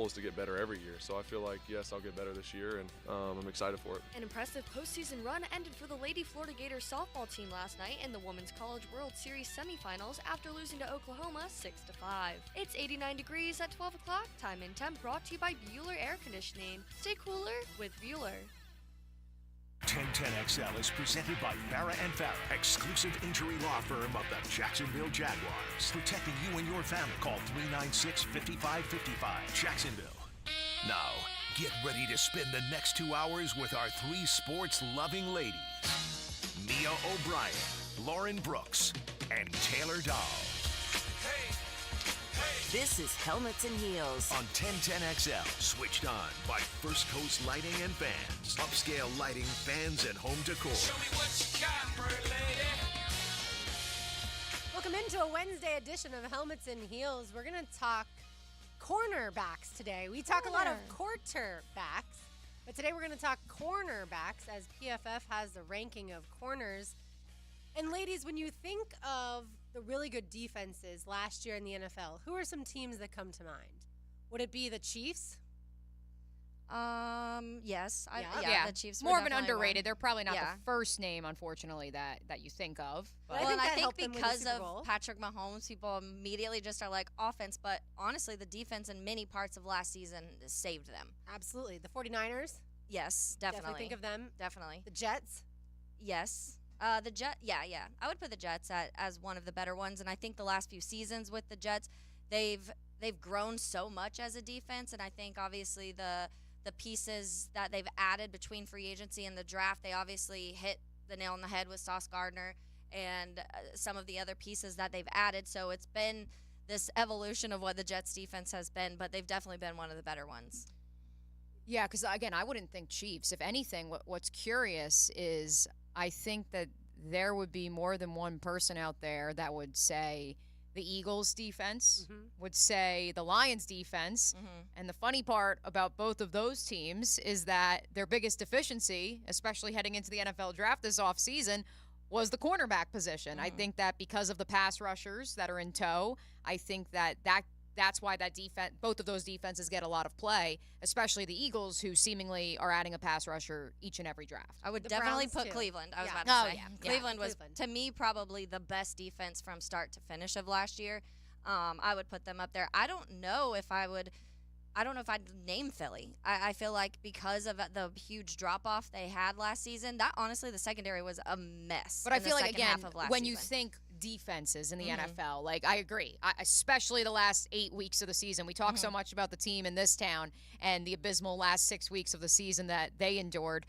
is to get better every year. So I feel like, yes, I'll get better this year, and I'm excited for it. An impressive postseason run ended for the Lady Florida Gators softball team last night in the Women's College World Series semifinals after losing to Oklahoma 6-5. It's 89 degrees at 12 o'clock. Time and temp brought to you by Bueller Air Conditioning. Stay cooler with Bueller. 1010XL is presented by Farah & Farah, exclusive injury law firm of the Jacksonville Jaguars. Protecting you and your family. Call 396-5555. Jacksonville. Now, get ready to spend the next 2 hours with our three sports-loving ladies. Mia O'Brien, Lauren Brooks, and Taylor Dahl. This is Helmets and Heels On 1010XL, switched on by First Coast Lighting and Fans. Upscale lighting, fans, and home decor. Show me what you got, pretty lady. Welcome into a Wednesday edition of Helmets and Heels. We're going to talk cornerbacks today. We talk a lot of quarterbacks, but today we're going to talk cornerbacks as PFF has the ranking of corners. And ladies, when you think of the really good defenses last year in the NFL, who are some teams that come to mind? Would it be the Chiefs? Yes. Yeah. The Chiefs More were of an definitely underrated. one. They're probably not Yeah. the first name, unfortunately, that you think of. But Well, and that I think helped them win the because Super of Bowl. Patrick Mahomes, people immediately just are like offense, but honestly, the defense in many parts of last season saved them. Absolutely. The 49ers? Yes, definitely. Think of them. Definitely. The Jets? Yes. The Jet, yeah. I would put the Jets as one of the better ones, and I think the last few seasons with the Jets, they've grown so much as a defense, and I think obviously the pieces that they've added between free agency and the draft, they obviously hit the nail on the head with Sauce Gardner and some of the other pieces that they've added. So it's been this evolution of what the Jets defense has been, but they've definitely been one of the better ones. Yeah, because, again, I wouldn't think Chiefs. If anything, what's curious is I think that there would be more than one person out there that would say the Eagles defense, would say the Lions defense. And the funny part about both of those teams is that their biggest deficiency, especially heading into the NFL draft this offseason, was the cornerback position. I think that because of the pass rushers that are in tow, I think that's why that defense, both of those defenses get a lot of play, especially the Eagles, who seemingly are adding a pass rusher each and every draft. I would The definitely Browns, put too. Cleveland. I was Yeah. about to say. yeah. Cleveland was, Cleveland. to me, probably the best defense from start to finish of last year. I would put them up there. I don't know if I'd name Philly. I feel like because of the huge drop-off they had last season, that honestly, the secondary was a mess. But I in the feel like, second again, half of last when you season. think defenses in the NFL, like, I agree, especially the last 8 weeks of the season. We talk so much about the team in this town and the abysmal last 6 weeks of the season that they endured.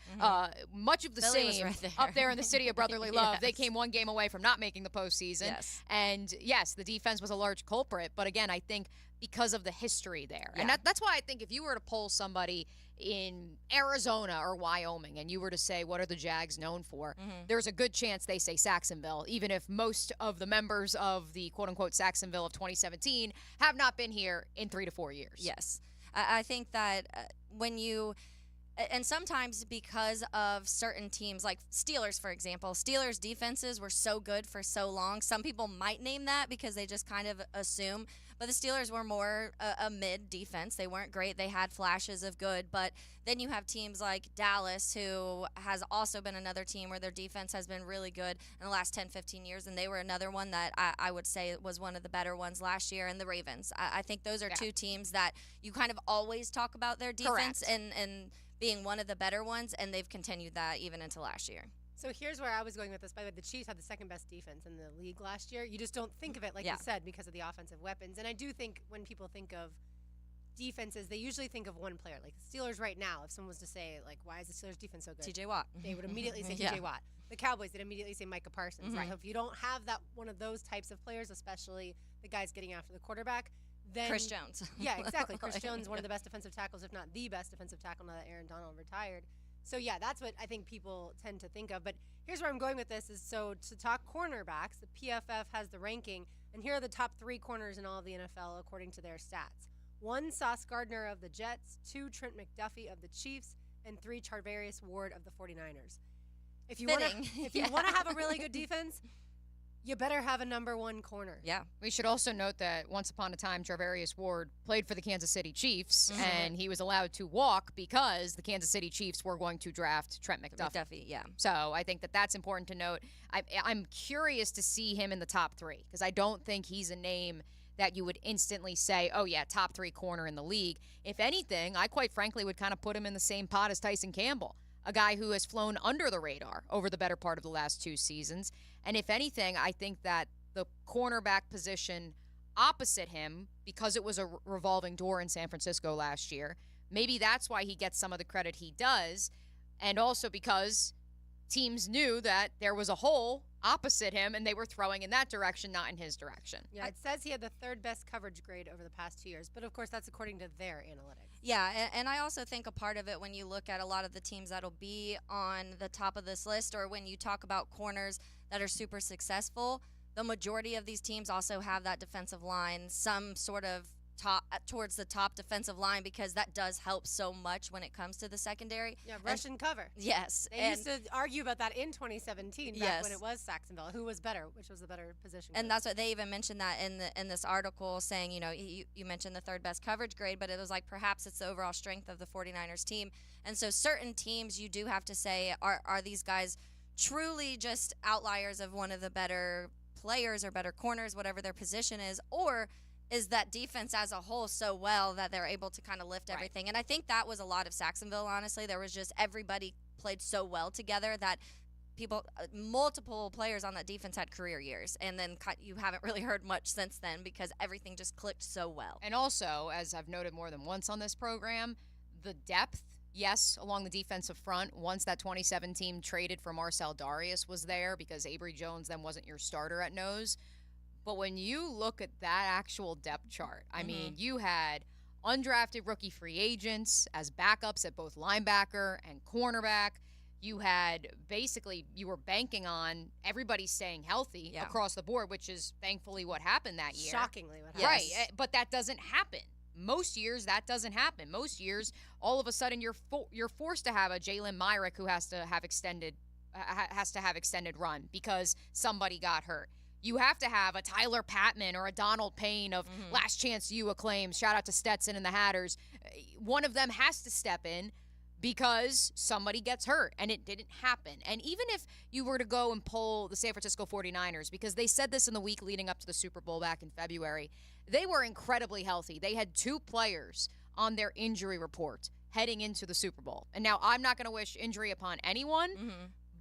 Much of the Philly was same right there. up there in the city of brotherly love. They Yes. came one game away from not making the postseason. Yes. And, yes, the defense was a large culprit. But, again, I think because of the history there. And Yeah. that's why I think if you were to poll somebody in Arizona or Wyoming and you were to say, what are the Jags known for? There's a good chance they say Saxonville, even if most of the members of the quote-unquote Saxonville of 2017 have not been here in 3 to 4 years. Yes. I think that when you – and sometimes because of certain teams, like Steelers, for example, Steelers' defenses were so good for so long. Some people might name that because they just kind of assume. But the Steelers were more a mid defense. They weren't great. They had flashes of good. But then you have teams like Dallas, who has also been another team where their defense has been really good in the last 10, 15 years. And they were another one that I would say was one of the better ones last year. And the Ravens. I think those are two teams that you kind of always talk about their defense and being one of the better ones. And they've continued that even into last year. So here's where I was going with this. By the way, the Chiefs had the second best defense in the league last year. You just don't think of it, like you said, because of the offensive weapons. And I do think when people think of defenses, they usually think of one player. Like the Steelers right now, if someone was to say, like, why is the Steelers defense so good? TJ Watt. They would immediately say TJ Watt. The Cowboys would immediately say Micah Parsons. Right? So if you don't have that one of those types of players, especially the guys getting after the quarterback, then Chris Jones. Yeah, exactly. Chris Jones, one of the best defensive tackles, if not the best defensive tackle now that Aaron Donald retired. So, yeah, that's what I think people tend to think of. But here's where I'm going with this is, so to talk cornerbacks, the PFF has the ranking, and here are the top 3 corners in all of the NFL according to their stats. 1, Sauce Gardner of the Jets, 2, Trent McDuffie of the Chiefs, and 3, Charvarius Ward of the 49ers. If you want to have a really good defense, you better have a number one corner. Yeah. We should also note that once upon a time, Charvarius Ward played for the Kansas City Chiefs, and he was allowed to walk because the Kansas City Chiefs were going to draft Trent McDuffie. McDuffie, yeah. So I think that that's important to note. I'm curious to see him in the top three because I don't think he's a name that you would instantly say, oh, yeah, top three corner in the league. If anything, I quite frankly would kind of put him in the same pot as Tyson Campbell, a guy who has flown under the radar over the better part of the last 2 seasons. And if anything, I think that the cornerback position opposite him, because it was a revolving door in San Francisco last year, maybe that's why he gets some of the credit he does. And also because teams knew that there was a hole opposite him and they were throwing in that direction, not in his direction. Yeah, it says he had the 3rd best coverage grade over the past 2 years, but of course that's according to their analytics. Yeah, and I also think a part of it when you look at a lot of the teams that'll be on the top of this list, or when you talk about corners that are super successful, the majority of these teams also have that defensive line, some sort of top towards the top defensive line, because that does help so much when it comes to the secondary. Yeah, rush and cover. Yes. They used to argue about that in 2017 back when Yes. it was Saxonville. Who was better? Which was the better position? And group. that's what they even mentioned that in this article, saying, you know, you mentioned the 3rd best coverage grade, but it was like perhaps it's the overall strength of the 49ers team. And so certain teams you do have to say, are these guys truly just outliers of one of the better players or better corners, whatever their position is, or is that defense as a whole so well that they're able to kind of lift everything? And I think that was a lot of Saxonville, honestly. There was just everybody played so well together that multiple players on that defense had career years. And then you haven't really heard much since then because everything just clicked so well. And also, as I've noted more than once on this program, the depth, yes, along the defensive front, once that 2017 team traded for Marcel Darius was there because Avery Jones then wasn't your starter at nose. But when you look at that actual depth chart, I mean, you had undrafted rookie free agents as backups at both linebacker and cornerback. You had you were banking on everybody staying healthy across the board, which is thankfully what happened that year. Shockingly what happened. Right, but that doesn't happen. Most years that doesn't happen. Most years, all of a sudden, you're forced to have a Jalen Myrick who has to have extended run because somebody got hurt. You have to have a Tyler Patman or a Donald Payne of Last Chance U acclaims. Shout out to Stetson and the Hatters. One of them has to step in because somebody gets hurt, and it didn't happen. And even if you were to go and poll the San Francisco 49ers, because they said this in the week leading up to the Super Bowl back in February, they were incredibly healthy. They had 2 players on their injury report heading into the Super Bowl. And now I'm not going to wish injury upon anyone,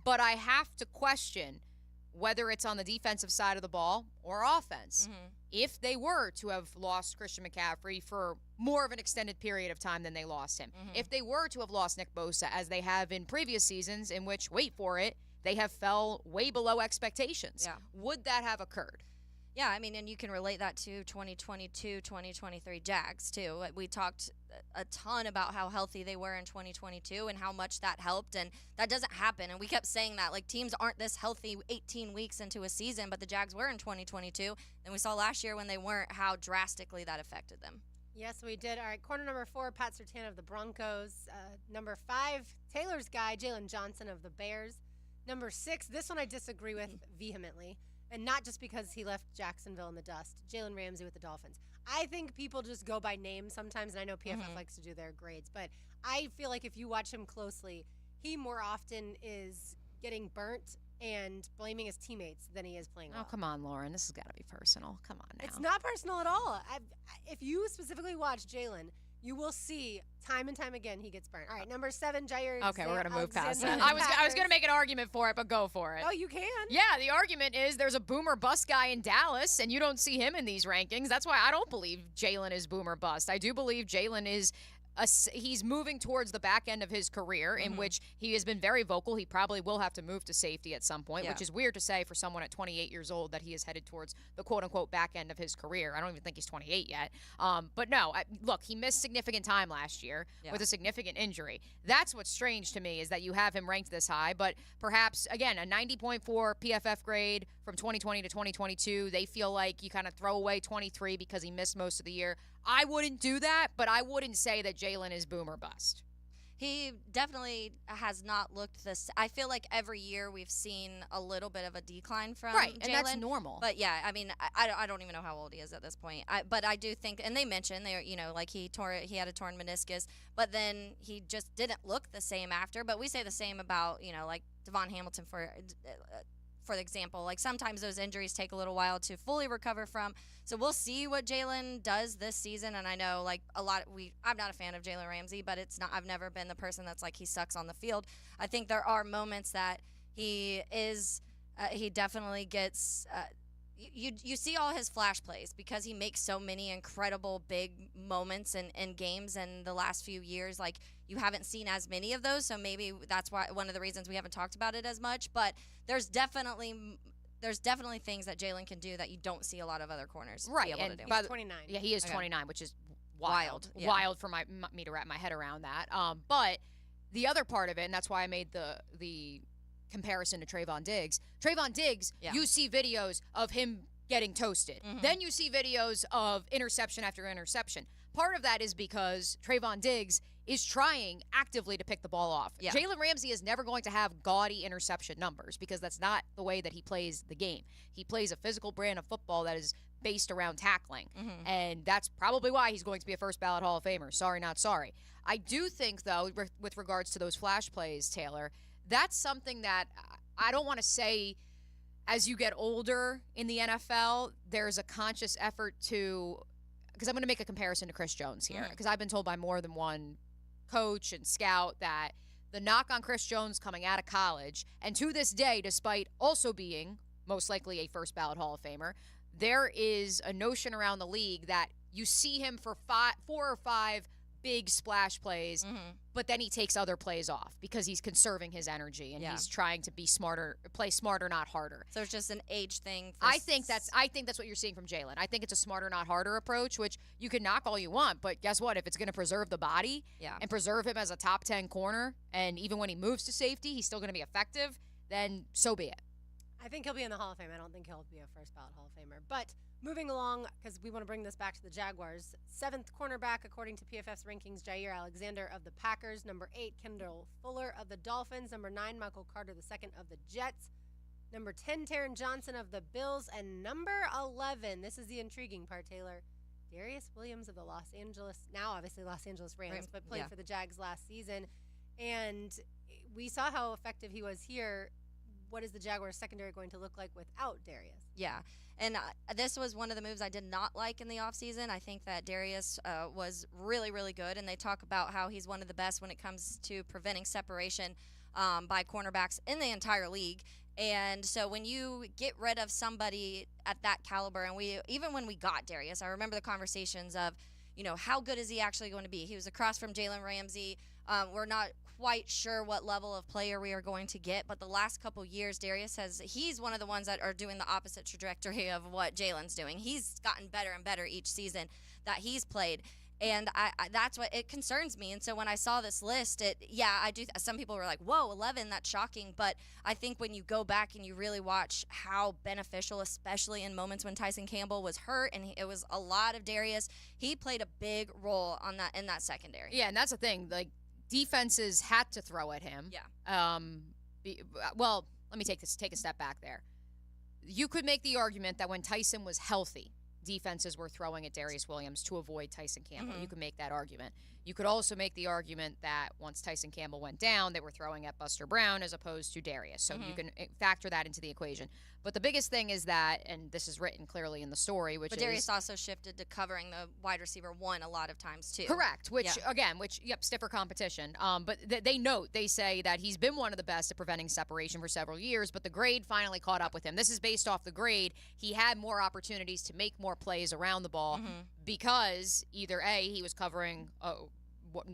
but I have to question whether it's on the defensive side of the ball or offense. If they were to have lost Christian McCaffrey for more of an extended period of time than they lost him, if they were to have lost Nick Bosa, as they have in previous seasons in which, wait for it, they have fell way below expectations, would that have occurred? Yeah, I mean, and you can relate that to 2022, 2023 Jags, too. We talked a ton about how healthy they were in 2022 and how much that helped, and that doesn't happen. And we kept saying that, like, teams aren't this healthy 18 weeks into a season, but the Jags were in 2022. And we saw last year when they weren't how drastically that affected them. Yes, we did. All right, corner number 4, Pat Surtain of the Broncos. Number 5, Taylor's guy, Jalen Johnson of the Bears. Number 6, this one I disagree with vehemently. And not just because he left Jacksonville in the dust. Jalen Ramsey with the Dolphins. I think people just go by name sometimes, and I know PFF likes to do their grades, but I feel like if you watch him closely, he more often is getting burnt and blaming his teammates than he is playing well. Oh, come on, Lauren. This has got to be personal. Come on now. It's not personal at all. If you specifically watch Jalen, you will see time and time again he gets burnt. All right, number 7, Jair. Okay, we're going to move past Alexander that. I was going to make an argument for it, but go for it. Oh, you can? Yeah, the argument is there's a boomer bust guy in Dallas, and you don't see him in these rankings. That's why I don't believe Jalen is boomer bust. I do believe Jalen is he's moving towards the back end of his career, in which he has been very vocal. He probably will have to move to safety at some point, which is weird to say for someone at 28 years old that he is headed towards the quote-unquote back end of his career. I don't even think he's 28 yet. But no, look, he missed significant time last year with a significant injury. That's what's strange to me, is that you have him ranked this high. But perhaps, again, a 90.4 PFF grade from 2020 to 2022. They feel like you kind of throw away 23 because he missed most of the year. I wouldn't do that, but I wouldn't say that Jalen is boom or bust. He definitely has not looked this. I feel like every year we've seen a little bit of a decline from Right, Jalen. and that's normal. But yeah, I mean, I don't even know how old he is at this point. But I do think, and they mentioned like he had a torn meniscus, but then he just didn't look the same after. But we say the same about like Devon Hamilton for example. Like sometimes those injuries take a little while to fully recover from. So we'll see what Jalen does this season. And I know like I'm not a fan of Jalen Ramsey, but I've never been the person that's like he sucks on the field. I think there are moments that he definitely gets. You see all his flash plays because he makes so many incredible big moments in games, and the last few years, like you haven't seen as many of those, so maybe that's why one of the reasons we haven't talked about it as much. But there's definitely things that Jalen can do that you don't see a lot of other corners be able to do. He's 29. Yeah, he is Okay. 29, which is wild. Yeah. Wild for me to wrap my head around that. But the other part of it, and that's why I made the comparison to Trayvon Diggs. Trayvon Diggs, you see videos of him getting toasted. Mm-hmm. Then you see videos of interception after interception. Part of that is because Trayvon Diggs is trying actively to pick the ball off. Yeah. Jalen Ramsey is never going to have gaudy interception numbers because that's not the way that he plays the game. He plays a physical brand of football that is based around tackling. Mm-hmm. And that's probably why he's going to be a first ballot Hall of Famer. Sorry, not sorry. I do think, though, with regards to those flash plays, Taylor, that's something that I don't want to say as you get older in the NFL, there's a conscious effort to, because I'm going to make a comparison to Chris Jones here, because I've been told by more than one coach and scout that the knock on Chris Jones coming out of college, and to this day, despite also being most likely a first ballot Hall of Famer, there is a notion around the league that you see him for 4 or 5 big splash plays, but then he takes other plays off because he's conserving his energy and he's trying to be smarter, play smarter, not harder. So it's just an age thing. I think that's what you're seeing from Jalen. I think it's a smarter, not harder approach, which you can knock all you want, but guess what? If it's going to preserve the body and preserve him as a top 10 corner, and even when he moves to safety, he's still going to be effective, then so be it. I think he'll be in the Hall of Fame. I don't think he'll be a first ballot Hall of Famer. But moving along, because we want to bring this back to the Jaguars. 7th cornerback, according to PFF's rankings, Jair Alexander of the Packers. Number 8, Kendall Fuller of the Dolphins. Number 9, Michael Carter II of the Jets. Number 10, Taron Johnson of the Bills. And number 11, this is the intriguing part, Taylor, Darius Williams of the Los Angeles Rams, but played for the Jags last season. And we saw how effective he was here. What is the Jaguars secondary going to look like without Darius? Yeah, and this was one of the moves I did not like in the offseason. I think that Darius was really, really good, and they talk about how he's one of the best when it comes to preventing separation by cornerbacks in the entire league. And so when you get rid of somebody at that caliber, and even when we got Darius, I remember the conversations of, how good is he actually going to be? He was across from Jalen Ramsey. We're not quite sure what level of player we are going to get, but the last couple years, Darius he's one of the ones that are doing the opposite trajectory of what Jalen's doing. He's gotten better and better each season that he's played, and I that's what it concerns me. And so when I saw this list, I do. Some people were like, "Whoa, 11, that's shocking." But I think when you go back and you really watch how beneficial, especially in moments when Tyson Campbell was hurt and it was a lot of Darius, he played a big role in that secondary. Yeah, and that's the thing. Like, defenses had to throw at him. Yeah. Well, let me take a step back there. You could make the argument that when Tyson was healthy, defenses were throwing at Darius Williams to avoid Tyson Campbell. You could make that argument. You could also make the argument that once Tyson Campbell went down, they were throwing at Buster Brown as opposed to Darius. So you can factor that into the equation. But the biggest thing is that, and this is written clearly in the story, but Darius also shifted to covering the wide receiver 1 a lot of times too. Correct. Stiffer competition. But they say that he's been one of the best at preventing separation for several years, but the grade finally caught up with him. This is based off the grade. He had more opportunities to make more plays around the ball because either A, he was covering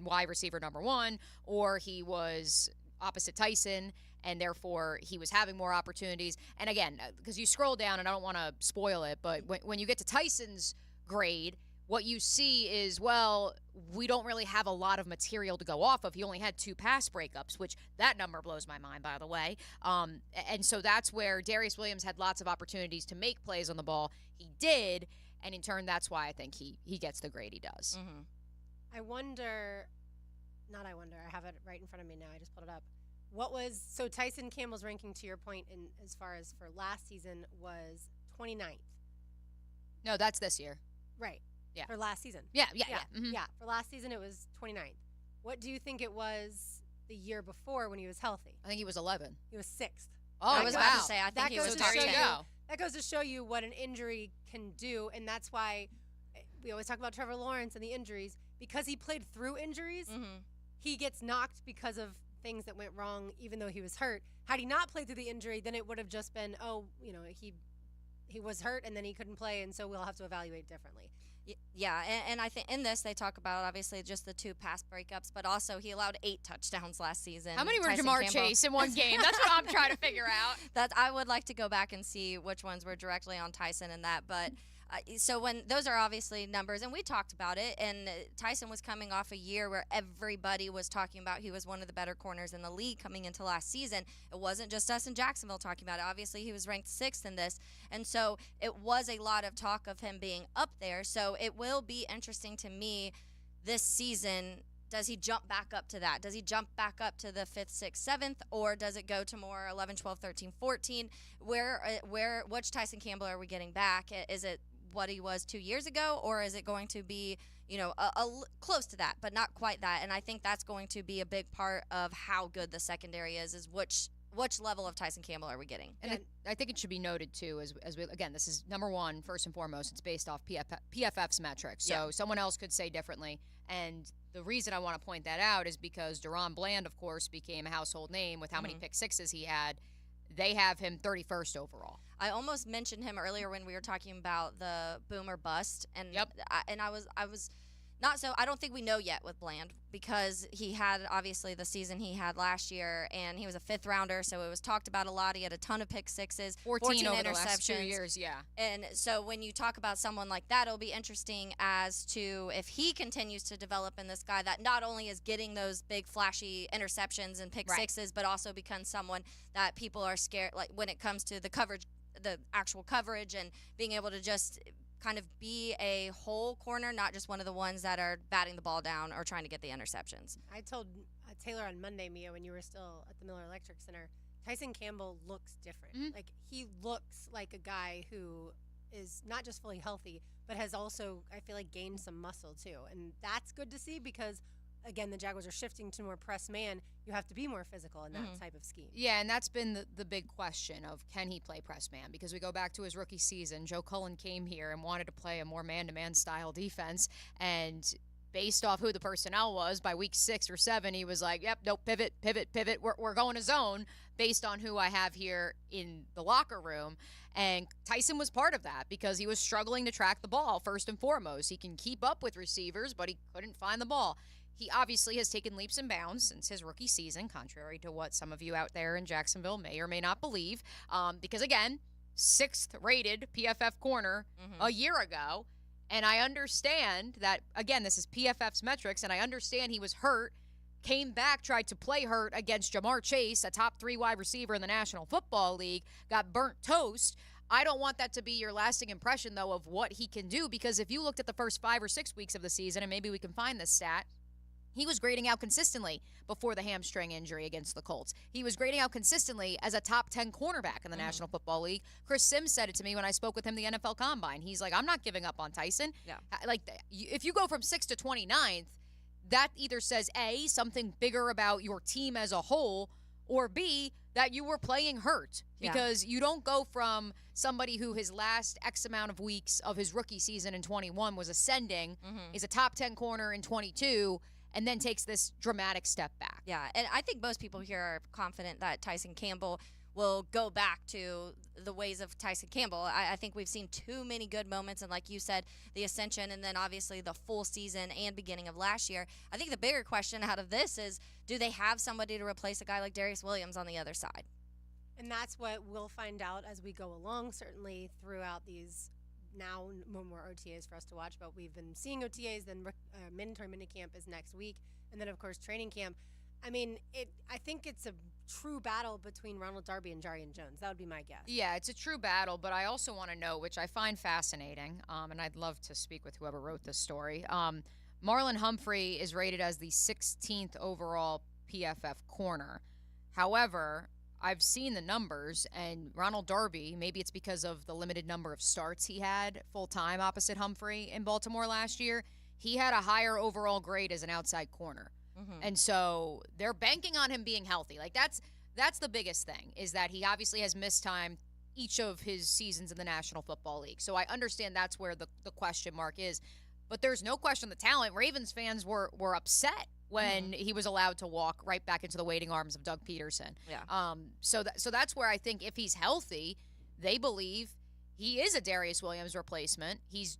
wide receiver number 1, or he was opposite Tyson, and therefore he was having more opportunities. And again, because you scroll down, and I don't want to spoil it, but when you get to Tyson's grade, what you see is, we don't really have a lot of material to go off of. He only had 2 pass breakups, which that number blows my mind, by the way. And so that's where Darius Williams had lots of opportunities to make plays on the ball. He did, and in turn, that's why I think he gets the grade he does. I wonder, not I wonder. I have it right in front of me now. I just pulled it up. So Tyson Campbell's ranking, to your point, in as far as for last season, was 29th. No, that's this year. Right. Yeah. For last season. Yeah. Mhm. Yeah. For last season, it was 29th. What do you think it was the year before when he was healthy? I think he was 11. He was 6th. Oh, I was wow. about to say, I think That he goes was to top show 10. you. That goes to show you what an injury can do, and that's why we always talk about Trevor Lawrence and the injuries. Because he played through injuries, he gets knocked because of things that went wrong, even though he was hurt. Had he not played through the injury, then it would have just been, he was hurt and then he couldn't play, and so we'll have to evaluate differently. Yeah, and I think in this they talk about obviously just the 2 pass breakups, but also he allowed 8 touchdowns last season. How many were Tyson Jamar Campbell. Chase in one game? That's what I'm trying to figure out. That I would like to go back and see which ones were directly on Tyson and that, but so when those are obviously numbers, and we talked about it, and Tyson was coming off a year where everybody was talking about he was one of the better corners in the league coming into last season. It wasn't just us in Jacksonville talking about it. Obviously, he was ranked 6th in this, and so it was a lot of talk of him being up there. So it will be interesting to me this season. Does he jump back up to that? Does he jump back up to the 5th, 6th, 7th, or does it go to more 11, 12, 13, 14? Which Tyson Campbell are we getting back? Is it what he was 2 years ago, or is it going to be, close to that, but not quite that? And I think that's going to be a big part of how good the secondary is which level of Tyson Campbell are we getting? And I think it should be noted, too, as we, again, this is number one, first and foremost, it's based off PFF's metrics. So someone else could say differently. And the reason I want to point that out is because Deron Bland, of course, became a household name with how many pick sixes he had. They have him 31st overall. I almost mentioned him earlier when we were talking about the boomer bust, and I was not so. I don't think we know yet with Bland because he had obviously the season he had last year, and he was a 5th rounder, so it was talked about a lot. He had a ton of pick sixes, 14 over interceptions. The last 2 years, yeah. And so when you talk about someone like that, it'll be interesting as to if he continues to develop in this guy that not only is getting those big flashy interceptions and pick sixes, but also becomes someone that people are scared, like when it comes to the coverage, the actual coverage, and being able to just kind of be a whole corner, not just one of the ones that are batting the ball down or trying to get the interceptions. I told Taylor on Monday, Mia, when you were still at the Miller Electric Center, Tyson Campbell looks different. Like, he looks like a guy who is not just fully healthy, but has also, I feel like, gained some muscle too. And that's good to see because, again, the Jaguars are shifting to more press man. You have to be more physical in that type of scheme. Yeah, and that's been the big question of can he play press man? Because we go back to his rookie season, Joe Cullen came here and wanted to play a more man-to-man style defense, and based off who the personnel was, by week 6 or 7, he was like, yep, nope, pivot. We're going to zone based on who I have here in the locker room. And Tyson was part of that because he was struggling to track the ball, first and foremost. He can keep up with receivers, but he couldn't find the ball. He obviously has taken leaps and bounds since his rookie season, contrary to what some of you out there in Jacksonville may or may not believe. Because, again, 6th rated PFF corner a year ago. And I understand that, again, this is PFF's metrics, and I understand he was hurt, came back, tried to play hurt against Jamar Chase, a top 3 wide receiver in the National Football League, got burnt toast. I don't want that to be your lasting impression, though, of what he can do, because if you looked at the first 5 or 6 weeks of the season, and maybe we can find this stat, he was grading out consistently before the hamstring injury against the Colts. He was grading out consistently as a top 10 cornerback in the National Football League. Chris Sims said it to me when I spoke with him the NFL Combine. He's like, I'm not giving up on Tyson. Yeah. Like, if you go from 6th to 29th, that either says, A, something bigger about your team as a whole, or B, that you were playing hurt. Because you don't go from somebody who his last X amount of weeks of his rookie season in 21 was ascending, is a top 10 corner in 22, and then takes this dramatic step back. Yeah, and I think most people here are confident that Tyson Campbell will go back to the ways of Tyson Campbell. I think we've seen too many good moments, and like you said, the ascension, and then obviously the full season and beginning of last year. I think the bigger question out of this is, do they have somebody to replace a guy like Darius Williams on the other side? And that's what we'll find out as we go along, certainly throughout these now no more OTAs for us to watch, but we've been seeing OTAs, then mandatory minicamp is next week, and then, of course, training camp. I mean, I think it's a true battle between Ronald Darby and Jarian Jones. That would be my guess. Yeah, it's a true battle, but I also want to know, which I find fascinating, and I'd love to speak with whoever wrote this story. Marlon Humphrey is rated as the 16th overall PFF corner. However, I've seen the numbers, and Ronald Darby, maybe it's because of the limited number of starts he had full-time opposite Humphrey in Baltimore last year, he had a higher overall grade as an outside corner. Mm-hmm. And so they're banking on him being healthy. Like, that's the biggest thing, is that he obviously has missed time each of his seasons in the National Football League. So I understand that's where the question mark is. But there's no question the talent. Ravens fans were upset when he was allowed to walk right back into the waiting arms of Doug Peterson. Yeah. So that's where I think if he's healthy, they believe he is a Darius Williams replacement. He's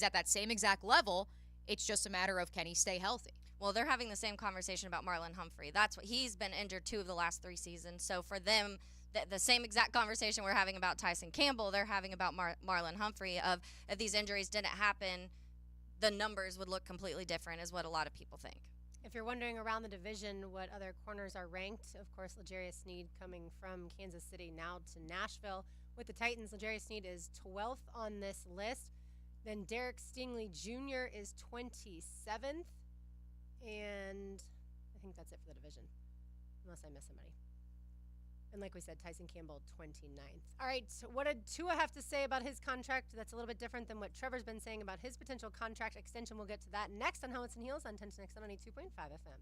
at that same exact level. It's just a matter of, can he stay healthy? Well, they're having the same conversation about Marlon Humphrey. That's what he's been injured 2 of the last 3 seasons. So for them, the same exact conversation we're having about Tyson Campbell, they're having about Marlon Humphrey. Of if these injuries didn't happen, the numbers would look completely different, is what a lot of people think. If you're wondering around the division what other corners are ranked, of course, L'Jarius Sneed coming from Kansas City now to Nashville. With the Titans, L'Jarius Sneed is 12th on this list. Then Derek Stingley Jr. is 27th. And I think that's it for the division, unless I miss somebody. And like we said, Tyson Campbell, 29th. All right, so what did Tua have to say about his contract? That's a little bit different than what Trevor's been saying about his potential contract extension. We'll get to that next on Helmets and Heels on 1010XL 92.5 FM.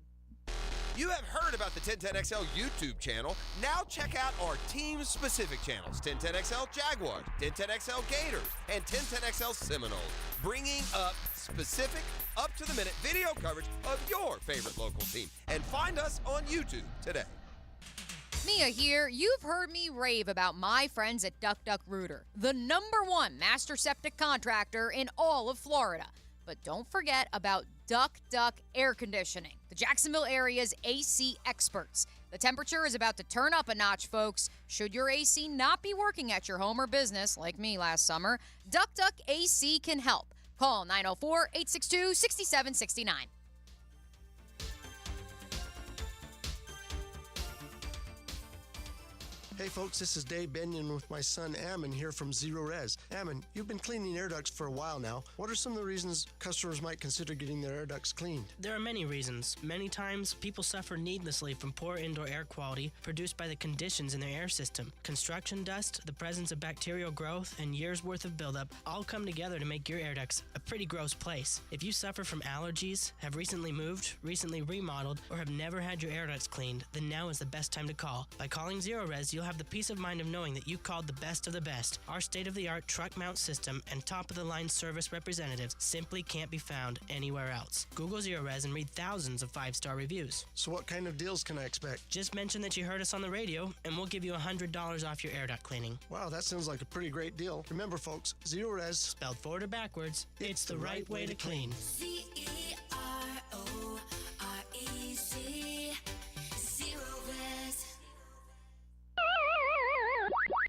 You have heard about the 1010XL YouTube channel. Now check out our team-specific channels, 1010XL Jaguars, 1010XL Gators, and 1010XL Seminoles, bringing up specific, up-to-the-minute video coverage of your favorite local team. And find us on YouTube today. Mia here. You've heard me rave about my friends at Duck Duck Rooter, the #1 master septic contractor in all of Florida. But don't forget about Duck Duck Air Conditioning, the Jacksonville area's AC experts. The temperature is about to turn up a notch, folks. Should your AC not be working at your home or business, like me last summer, Duck Duck AC can help. Call 904-862-6769. Hey folks, this is Dave Benyon with my son Ammon here from Zero Res. Ammon, you've been cleaning air ducts for a while now. What are some of the reasons customers might consider getting their air ducts cleaned? There are many reasons. Many times, people suffer needlessly from poor indoor air quality produced by the conditions in their air system. Construction dust, the presence of bacterial growth, and years' worth of buildup all come together to make your air ducts a pretty gross place. If you suffer from allergies, have recently moved, recently remodeled, or have never had your air ducts cleaned, then now is the best time to call. By calling Zero Res, you'll have the peace of mind of knowing that you called the best of the best. Our state-of-the-art truck mount system and top-of-the-line service representatives simply can't be found anywhere else. Google Zero Res and read thousands of 5-star reviews. So what kind of deals can I expect? Just mention that you heard us on the radio, and we'll give you $100 off your air duct cleaning. Wow, that sounds like a pretty great deal. Remember, folks, Zero Res, spelled forward or backwards, it's the right way to clean.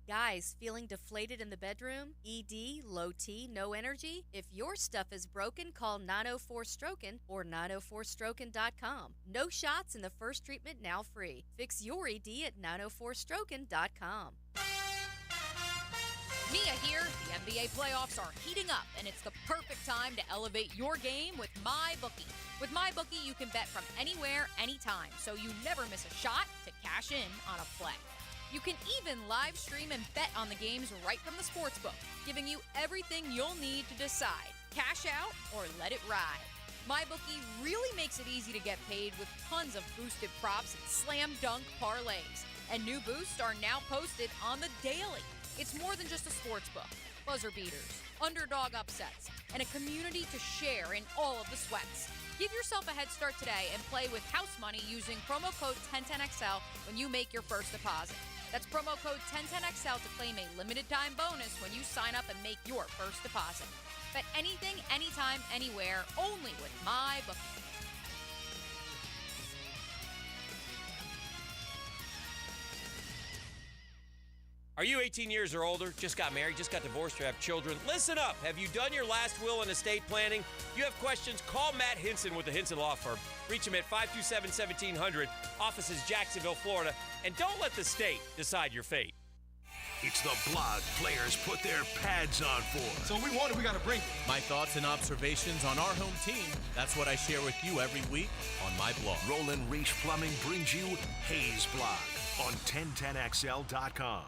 Guys, feeling deflated in the bedroom? ED, low T, no energy? If your stuff is broken, call 904-STROKEN or 904stroken.com. No shots in the first treatment, now free. Fix your ED at 904stroken.com. Mia here. The NBA playoffs are heating up, and it's the perfect time to elevate your game with MyBookie. With MyBookie, you can bet from anywhere, anytime, so you never miss a shot to cash in on a play. You can even live stream and bet on the games right from the sportsbook, giving you everything you'll need to decide. Cash out or let it ride. MyBookie really makes it easy to get paid with tons of boosted props and slam dunk parlays. And new boosts are now posted on the daily. It's more than just a sportsbook. Buzzer beaters, underdog upsets, and a community to share in all of the sweats. Give yourself a head start today and play with house money using promo code 1010XL when you make your first deposit. That's promo code 1010XL to claim a limited time bonus when you sign up and make your first deposit. Bet anything, anytime, anywhere, only with MyBookie. Are you 18 years or older, just got married, just got divorced, or have children? Listen up. Have you done your last will and estate planning? If you have questions, call Matt Hinson with the Hinson Law Firm. Reach him at 527-1700. Office is Jacksonville, Florida. And don't let the state decide your fate. It's the blog players put their pads on for. So we want it, we got to bring it. My thoughts and observations on our home team. That's what I share with you every week on my blog. Roland Reach Plumbing brings you Hayes Blog on 1010XL.com.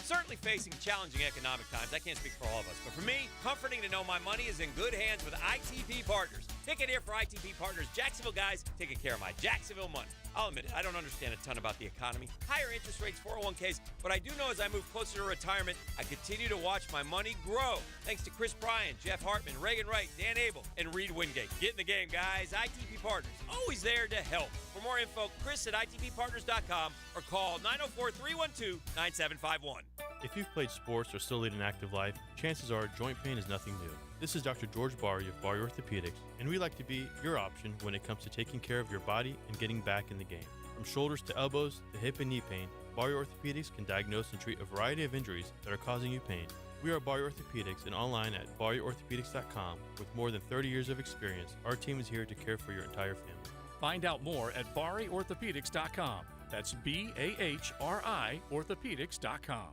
Certainly facing challenging economic times. I can't speak for all of us, but for me, comforting to know my money is in good hands with ITP Partners. Ticket here for ITP Partners. Jacksonville guys taking care of my Jacksonville money. I'll admit it, I don't understand a ton about the economy. Higher interest rates, 401ks, but I do know as I move closer to retirement, I continue to watch my money grow. Thanks to Chris Bryan, Jeff Hartman, Reagan Wright, Dan Abel, and Reed Wingate. Get in the game, guys. ITP Partners, always there to help. For more info, Chris at ITPPartners.com or call 904-312-9751. If you've played sports or still lead an active life, chances are joint pain is nothing new. This is Dr. George Barry of Barry Orthopedics, and we like to be your option when it comes to taking care of your body and getting back in the game. From shoulders to elbows to hip and knee pain, Barry Orthopedics can diagnose and treat a variety of injuries that are causing you pain. We are Barry Orthopedics and online at barryorthopedics.com. With more than 30 years of experience, our team is here to care for your entire family. Find out more at barryorthopedics.com. That's BAHRI orthopedics.com.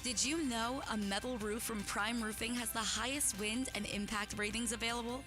Did you know a metal roof from Prime Roofing has the highest wind and impact ratings available?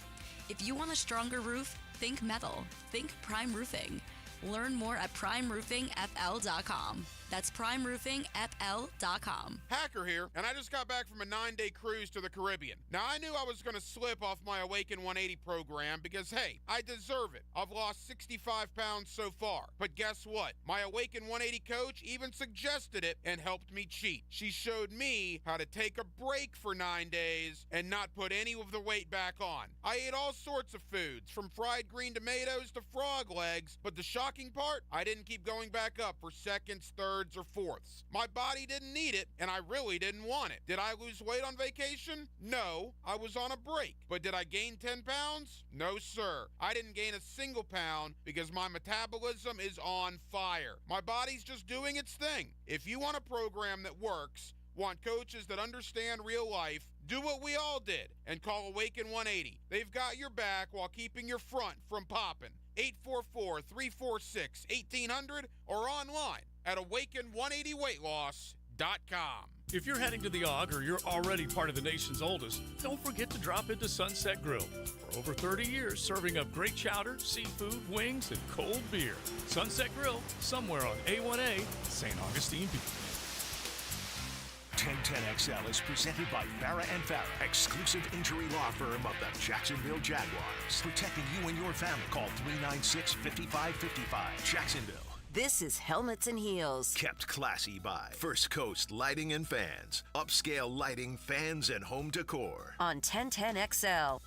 If you want a stronger roof, think metal. Think Prime Roofing. Learn more at primeroofingfl.com. That's primeroofingfl.com. Hacker here, and I just got back from a 9-day cruise to the Caribbean. Now, I knew I was going to slip off my Awaken 180 program because, hey, I deserve it. I've lost 65 pounds so far. But guess what? My Awaken 180 coach even suggested it and helped me cheat. She showed me how to take a break for 9 days and not put any of the weight back on. I ate all sorts of foods, from fried green tomatoes to frog legs, but the shocking part, I didn't keep going back up for seconds, thirds, or fourths. My body didn't need it, and I really didn't want it. Did I lose weight on vacation? No, I was on a break. But did I gain 10 pounds? No, sir. I didn't gain a single pound because my metabolism is on fire. My body's just doing its thing. If you want a program that works, want coaches that understand real life, do what we all did and call Awaken 180. They've got your back while keeping your front from popping. 844-346-1800 or online at awaken180weightloss.com. If you're heading to the AUG or you're already part of the nation's oldest, don't forget to drop into Sunset Grill. For over 30 years, serving up great chowder, seafood, wings, and cold beer. Sunset Grill, somewhere on A1A, St. Augustine Beach. 1010XL is presented by Farah & Farah, exclusive injury law firm of the Jacksonville Jaguars. Protecting you and your family. Call 396-5555. Jacksonville. This is Helmets and Heels. Kept classy by First Coast Lighting and Fans. Upscale lighting, fans, and home decor. On 1010XL.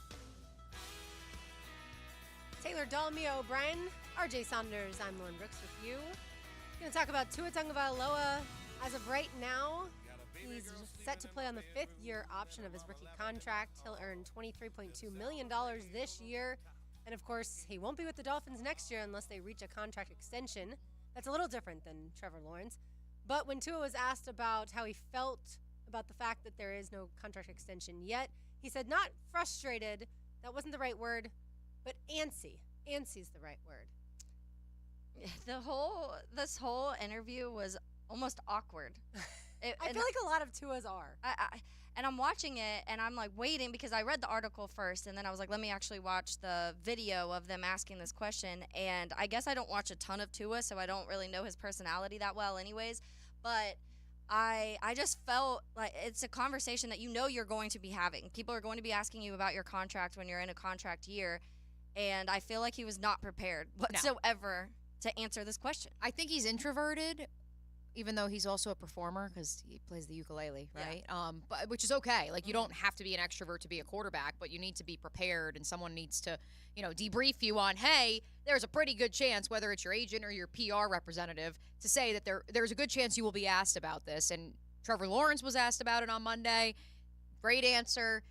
Taylor Dalmia O'Brien, RJ Saunders, I'm Lauren Brooks with you. We're going to talk about Tua Tagovailoa. As of right now, he's set to play on the 5th-year option of his rookie contract. He'll earn $23.2 million this year. And, of course, he won't be with the Dolphins next year unless they reach a contract extension. That's a little different than Trevor Lawrence. But when Tua was asked about how he felt about the fact that there is no contract extension yet, he said not frustrated, that wasn't the right word, but antsy. Antsy's the right word. This whole interview was almost awkward. I feel like a lot of Tua's are. And I'm watching it, and I'm like waiting because I read the article first, and then I was like, let me actually watch the video of them asking this question. And I guess I don't watch a ton of Tua, so I don't really know his personality that well anyways. But I just felt like it's a conversation that you know you're going to be having. People are going to be asking you about your contract when you're in a contract year, and I feel like he was not prepared whatsoever to answer this question. I think he's introverted, even though he's also a performer because he plays the ukulele, right? Yeah. But which is okay. Like, you don't have to be an extrovert to be a quarterback, but you need to be prepared, and someone needs to, debrief you on, hey, there's a pretty good chance, whether it's your agent or your PR representative, to say that there's a good chance you will be asked about this. And Trevor Lawrence was asked about it on Monday. Great answer.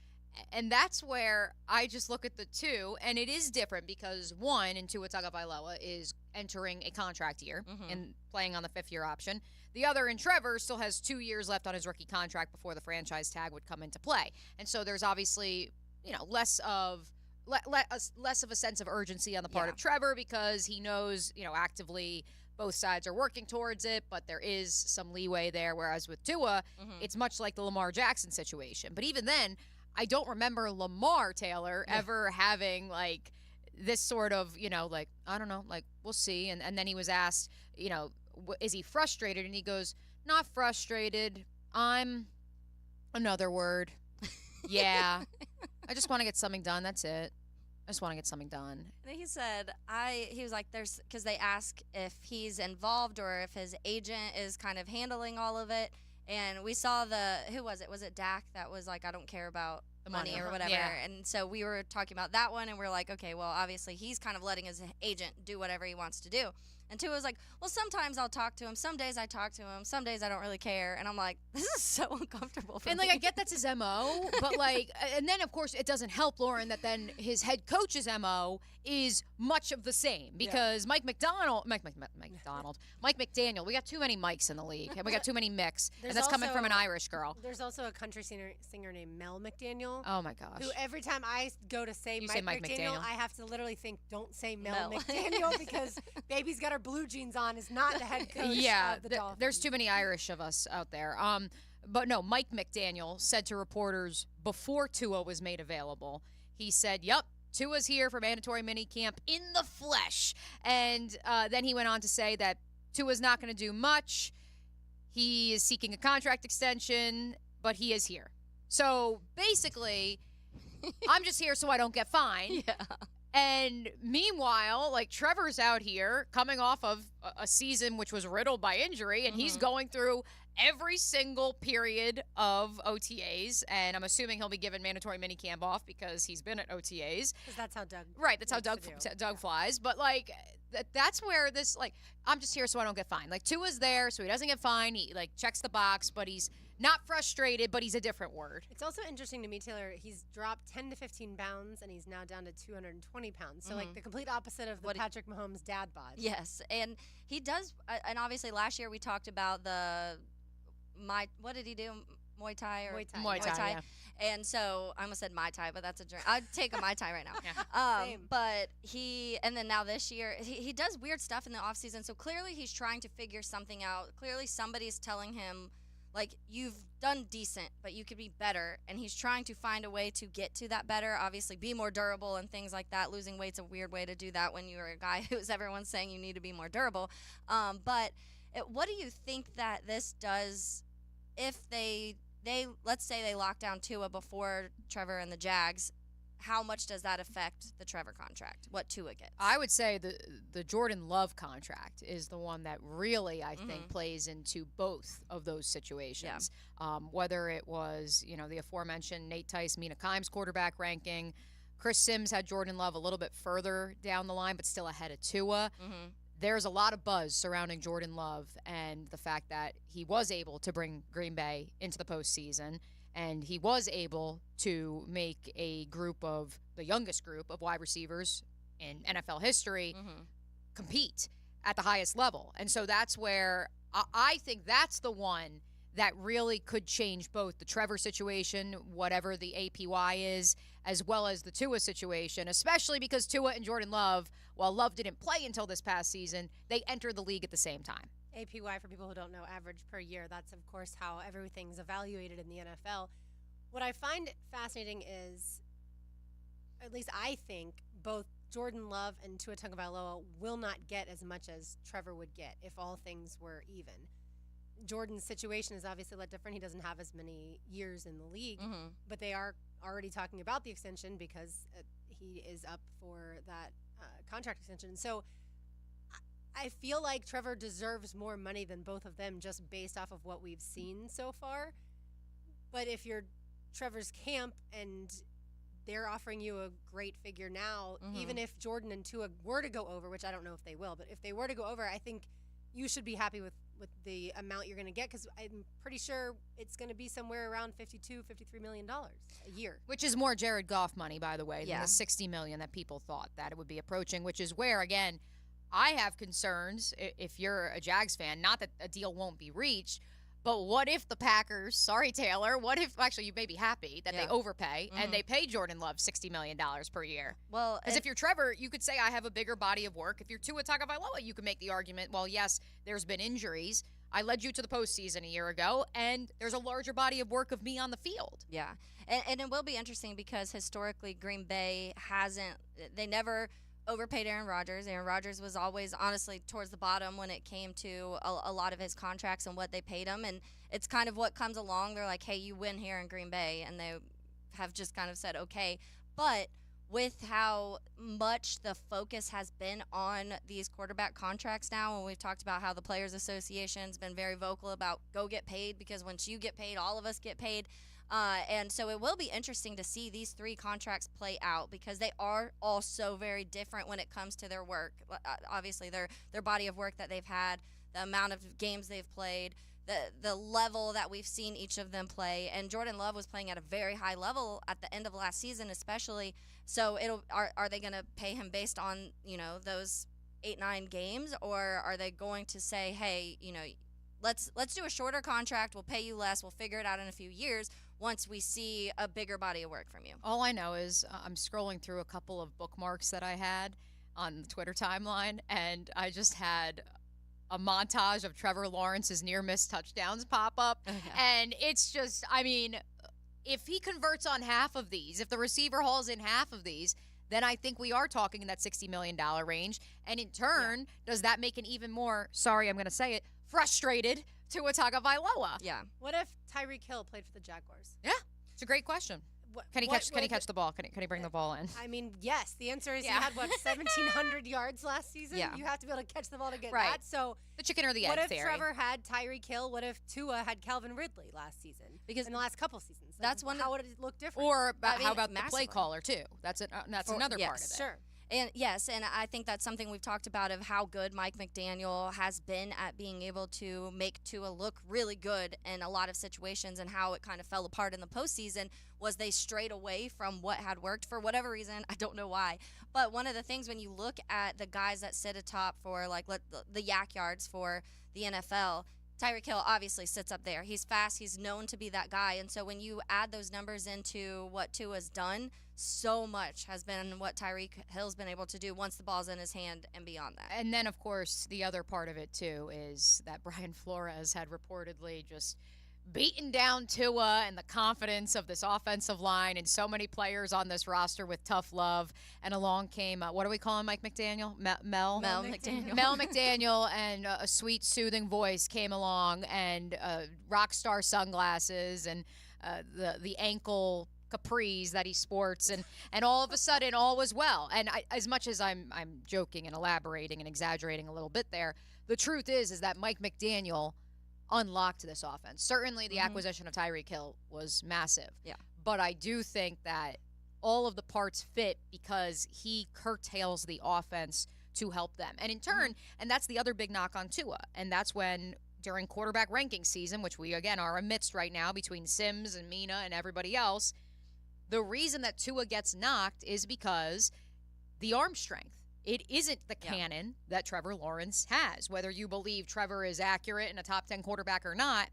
And that's where I just look at the two, and it is different because one, in Tua Tagovailoa, is entering a contract year and playing on the 5th-year option. The other, in Trevor, still has 2 years left on his rookie contract before the franchise tag would come into play. And so there's obviously, less of a sense of urgency on the part of Trevor because he knows, actively both sides are working towards it, but there is some leeway there. Whereas with Tua, it's much like the Lamar Jackson situation. But even then, I don't remember Lamar Taylor ever having like this sort of, like, I don't know, like, we'll see. And then he was asked, is he frustrated? And he goes, not frustrated. I'm another word. Yeah. I just want to get something done. That's it. I just want to get something done. And he said, he was like, because they ask if he's involved or if his agent is kind of handling all of it. And we saw who was it? Was it Dak that was like, I don't care about the money or whatever. Yeah. And so we were talking about that one, and we're like, okay, well, obviously he's kind of letting his agent do whatever he wants to do. And Tua was like, well, sometimes I'll talk to him. Some days I talk to him. Some days I don't really care. And I'm like, this is so uncomfortable for me. And, like, I get that's his MO, but, like, and then, of course, it doesn't help, Lauren, that then his head coach's MO is much of the same because Mike McDaniel, we got too many Mikes in the league. We got too many Micks, and that's coming from an Irish girl. There's also a country singer named Mel McDaniel. Oh, my gosh. Who every time I go to say Mike McDaniel, I have to literally think, don't say Mel McDaniel because baby's got her blue jeans on is not the head coach of the Dolphins. There's too many Irish of us out there. But no, Mike McDaniel said to reporters before Tua was made available, he said, yep, Tua's here for mandatory minicamp in the flesh. And then he went on to say that Tua's not going to do much. He is seeking a contract extension, but he is here. So basically, I'm just here so I don't get fined. Yeah. And meanwhile, like, Trevor's out here coming off of a season which was riddled by injury, and he's going through every single period of OTAs, and I'm assuming he'll be given mandatory minicamp off because he's been at OTAs. Because that's how Doug. Right, that's how Doug flies. But, like, that's where this, like, I'm just here so I don't get fined. Like, Tua's there so he doesn't get fined. He, like, checks the box, but he's not frustrated, but he's a different word. It's also interesting to me, Taylor, he's dropped 10 to 15 pounds, and he's now down to 220 pounds. So, like, the complete opposite of the Patrick Mahomes dad bod. Yes, and he does, and obviously last year we talked about what did he do? Muay Thai? Muay Thai, yeah. And so, I almost said Mai Tai, but that's a drink. I'd take a Mai Tai right now. Same. But and then now this year, he does weird stuff in the offseason, so clearly he's trying to figure something out. Clearly somebody's telling him, like, you've done decent, but you could be better. And he's trying to find a way to get to that better, obviously be more durable and things like that. Losing weight's a weird way to do that when you're a guy who's everyone's saying you need to be more durable. But what do you think that this does if they let's say they lock down Tua before Trevor and the Jags? How much does that affect the Trevor contract, what Tua gets? I would say the Jordan Love contract is the one that really, I think, plays into both of those situations. Yeah. Whether it was, the aforementioned Nate Tice, Mina Kimes quarterback ranking. Chris Sims had Jordan Love a little bit further down the line, but still ahead of Tua. There's a lot of buzz surrounding Jordan Love and the fact that he was able to bring Green Bay into the postseason. And he was able to make the youngest group of wide receivers in NFL history compete at the highest level. And so that's where I think that's the one that really could change both the Trevor situation, whatever the APY is, as well as the Tua situation, especially because Tua and Jordan Love, while Love didn't play until this past season, they entered the league at the same time. APY, for people who don't know, average per year. That's, of course, how everything's evaluated in the NFL. What I find fascinating is, at least I think, both Jordan Love and Tua Tagovailoa will not get as much as Trevor would get if all things were even. Jordan's situation is obviously a lot different. He doesn't have as many years in the league, but they are already talking about the extension because he is up for that contract extension. So I feel like Trevor deserves more money than both of them just based off of what we've seen so far. But if you're Trevor's camp and they're offering you a great figure now, even if Jordan and Tua were to go over, which I don't know if they will, but if they were to go over, I think you should be happy with the amount you're going to get because I'm pretty sure it's going to be somewhere around $52-53 million a year. Which is more Jared Goff money, by the way, than the $60 million that people thought that it would be approaching, which is where, again, I have concerns if you're a Jags fan, not that a deal won't be reached, But what if the Packers, sorry, Taylor, what if, actually, you may be happy that they overpay and they pay Jordan Love $60 million per year? Well, because if you're Trevor, you could say, I have a bigger body of work. If you're Tua Tagovailoa, you can make the argument, well, yes, there's been injuries. I led you to the postseason a year ago, and there's a larger body of work of me on the field. Yeah. And it will be interesting because historically Green Bay they never overpaid Aaron Rodgers. Aaron Rodgers was always, honestly, towards the bottom when it came to a lot of his contracts and what they paid him. And it's kind of what comes along. They're like, hey, you win here in Green Bay. And they have just kind of said, okay. But with how much the focus has been on these quarterback contracts now, and we've talked about how the Players Association's been very vocal about go get paid, because once you get paid, all of us get paid. And so it will be interesting to see these 3 contracts play out, because they are all so very different when it comes to their work. Obviously, their body of work that they've had, the amount of games they've played, the level that we've seen each of them play. And Jordan Love was playing at a very high level at the end of last season especially. So are they going to pay him based on, those 8-9 games, or are they going to say, hey, let's do a shorter contract, we'll pay you less, we'll figure it out in a few years once we see a bigger body of work from you? All I know is I'm scrolling through a couple of bookmarks that I had on the Twitter timeline, and I just had a montage of Trevor Lawrence's near-miss touchdowns pop up. And it's just, if he converts on half of these, if the receiver hauls in half of these, then I think we are talking in that $60 million range. And in turn, does that make an even more, sorry, I'm going to say it, frustrated Tua Tagovailoa? Yeah. What if Tyreek Hill played for the Jaguars? Yeah, it's a great question. Can he catch the ball? Can he bring the ball in? Yes. The answer is he had 1,700 yards last season. Yeah. You have to be able to catch the ball to get Right. that. So the chicken or the egg theory. What if theory. Trevor had Tyreek Hill? What if Tua had Calvin Ridley last season? Because in the last couple seasons, how would it look different? Or how about the play caller too? That's another part of it. Sure. And yes, and I think that's something we've talked about, of how good Mike McDaniel has been at being able to make Tua look really good in a lot of situations, and how it kind of fell apart in the postseason was they strayed away from what had worked for whatever reason. I don't know why. But one of the things, when you look at the guys that sit atop for the yak yards for the NFL, Tyreek Hill obviously sits up there. He's fast. He's known to be that guy. And so when you add those numbers into what Tua's done, so much has been what Tyreek Hill's been able to do once the ball's in his hand and beyond that. And then, of course, the other part of it, too, is that Brian Flores had reportedly just beaten down Tua and the confidence of this offensive line and so many players on this roster with tough love. And along came, what do we call him, Mike McDaniel? Mel McDaniel. Mel McDaniel, and a sweet, soothing voice came along, and rock star sunglasses, and the ankle capris that he sports, and all of a sudden all was well. And as much as I'm joking and elaborating and exaggerating a little bit there, the truth is that Mike McDaniel unlocked this offense. Certainly the acquisition of Tyreek Hill was massive. Yeah. But I do think that all of the parts fit because he curtails the offense to help them. And in turn, and that's the other big knock on Tua, and that's when during quarterback ranking season, which we again are amidst right now between Sims and Mina and everybody else, the reason that Tua gets knocked is because the arm strength. It isn't the cannon that Trevor Lawrence has. Whether you believe Trevor is accurate and a top 10 quarterback or not,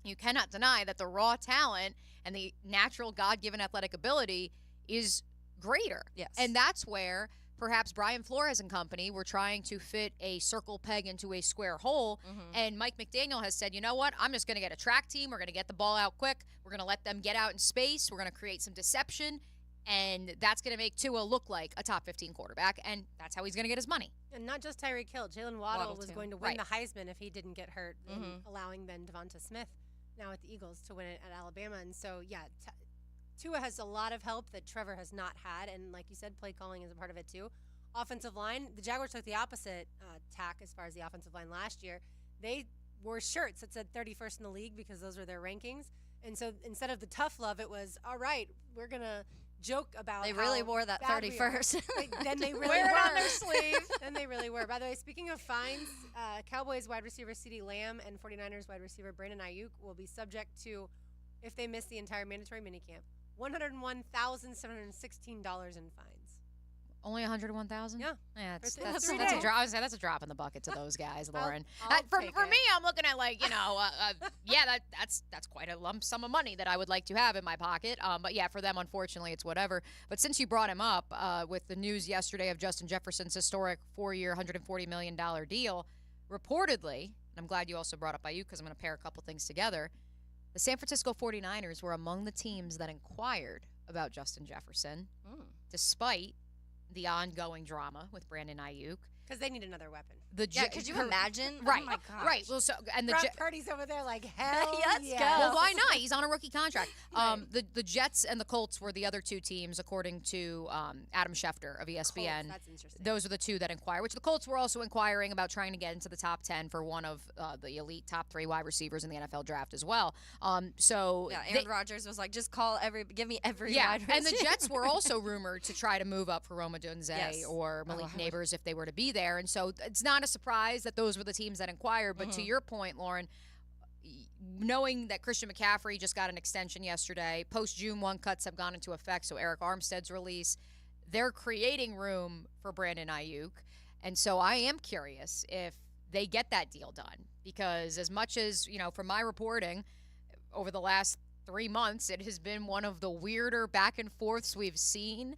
you cannot deny that the raw talent and the natural God-given athletic ability is greater. Yes. And that's where perhaps Brian Flores and company were trying to fit a circle peg into a square hole. And Mike McDaniel has said, you know what? I'm just going to get a track team. We're going to get the ball out quick. We're going to let them get out in space. We're going to create some deception. And that's going to make Tua look like a top 15 quarterback. And that's how he's going to get his money. And not just Tyreek Hill. Jalen Waddle was too. going to win the Heisman if he didn't get hurt, and allowing then Devonta Smith now with the Eagles to win it at Alabama. And so, Tua has a lot of help that Trevor has not had. And like you said, play calling is a part of it too. Offensive line, the Jaguars took the opposite tack as far as the offensive line last year. They wore shirts that said 31st in the league because those were their rankings. And so instead of the tough love, it was, all right, we're going to joke about They really wore that 31st. Then they really Wear were. it on their sleeve. Then they really were. By the way, speaking of fines, Cowboys wide receiver CeeDee Lamb and 49ers wide receiver Brandon Ayuk will be subject to, if they miss the entire mandatory minicamp, $101,716 in fines. Only 101,000? Yeah. Yeah, that's For that's, 3 that's a days. drop. I was saying that's a drop in the bucket to those guys, Lauren. I'll For take me, it. I'm looking at that's quite a lump sum of money that I would like to have in my pocket. But yeah, for them, unfortunately, it's whatever. But since you brought him up with the news yesterday of Justin Jefferson's historic 4-year, $140 million deal, reportedly, and I'm glad you also brought up IU because I'm going to pair a couple things together. The San Francisco 49ers were among the teams that inquired about Justin Jefferson, despite the ongoing drama with Brandon Ayuk. Because they need another weapon. Could you imagine? Right, Oh my gosh. right. Well, so and the Brock Purdy's over there like, hell Let's yeah. go. Well, why not? He's on a rookie contract. The Jets and the Colts were the other two teams, according to Adam Schefter of ESPN. Colts, that's interesting. Those were the two that inquired, which the Colts were also inquiring about trying to get into the top 10 for one of the elite top 3 wide receivers in the NFL draft as well. Aaron Rodgers was like, just give me every yeah, wide and the receiver. Jets were also rumored to try to move up for Roma Dunze Yes. or Malik Neighbors if they were to be there. And so it's not a surprise that those were the teams that inquired. But to your point, Lauren, knowing that Christian McCaffrey just got an extension yesterday, post-June 1 cuts have gone into effect, so Eric Armstead's release, they're creating room for Brandon Ayuk. And so I am curious if they get that deal done. Because as much as, from my reporting over the last 3 months, it has been one of the weirder back and forths we've seen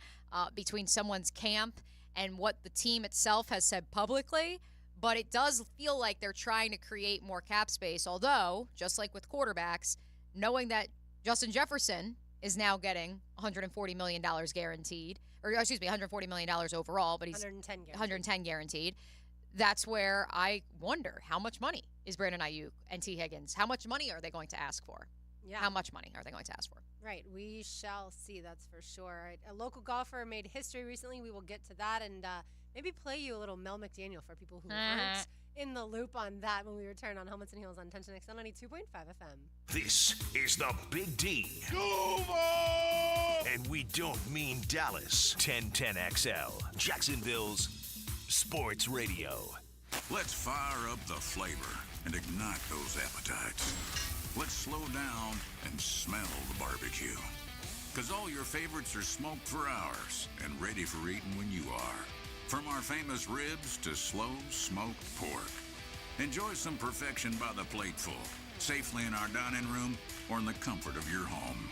between someone's camp and what the team itself has said publicly. But it does feel like they're trying to create more cap space. Although, just like with quarterbacks, knowing that Justin Jefferson is now getting $140 million guaranteed, or excuse me, $140 million overall, but he's 110 guaranteed. That's where I wonder, how much money is Brandon Ayuk and T. Higgins? How much money are they going to ask for? Yeah. How much money are they going to ask for? Right. We shall see, that's for sure. Right. A local golfer made history recently. We will get to that and maybe play you a little Mel McDaniel for people who aren't in the loop on that when we return on Helmets and Heels on Tension XL 92.5 FM. This is the Big D. And we don't mean Dallas. 1010XL, Jacksonville's sports radio. Let's fire up the flavor and ignite those appetites. Let's slow down and smell the barbecue. Because all your favorites are smoked for hours and ready for eating when you are. From our famous ribs to slow smoked pork. Enjoy some perfection by the plateful, safely in our dining room or in the comfort of your home.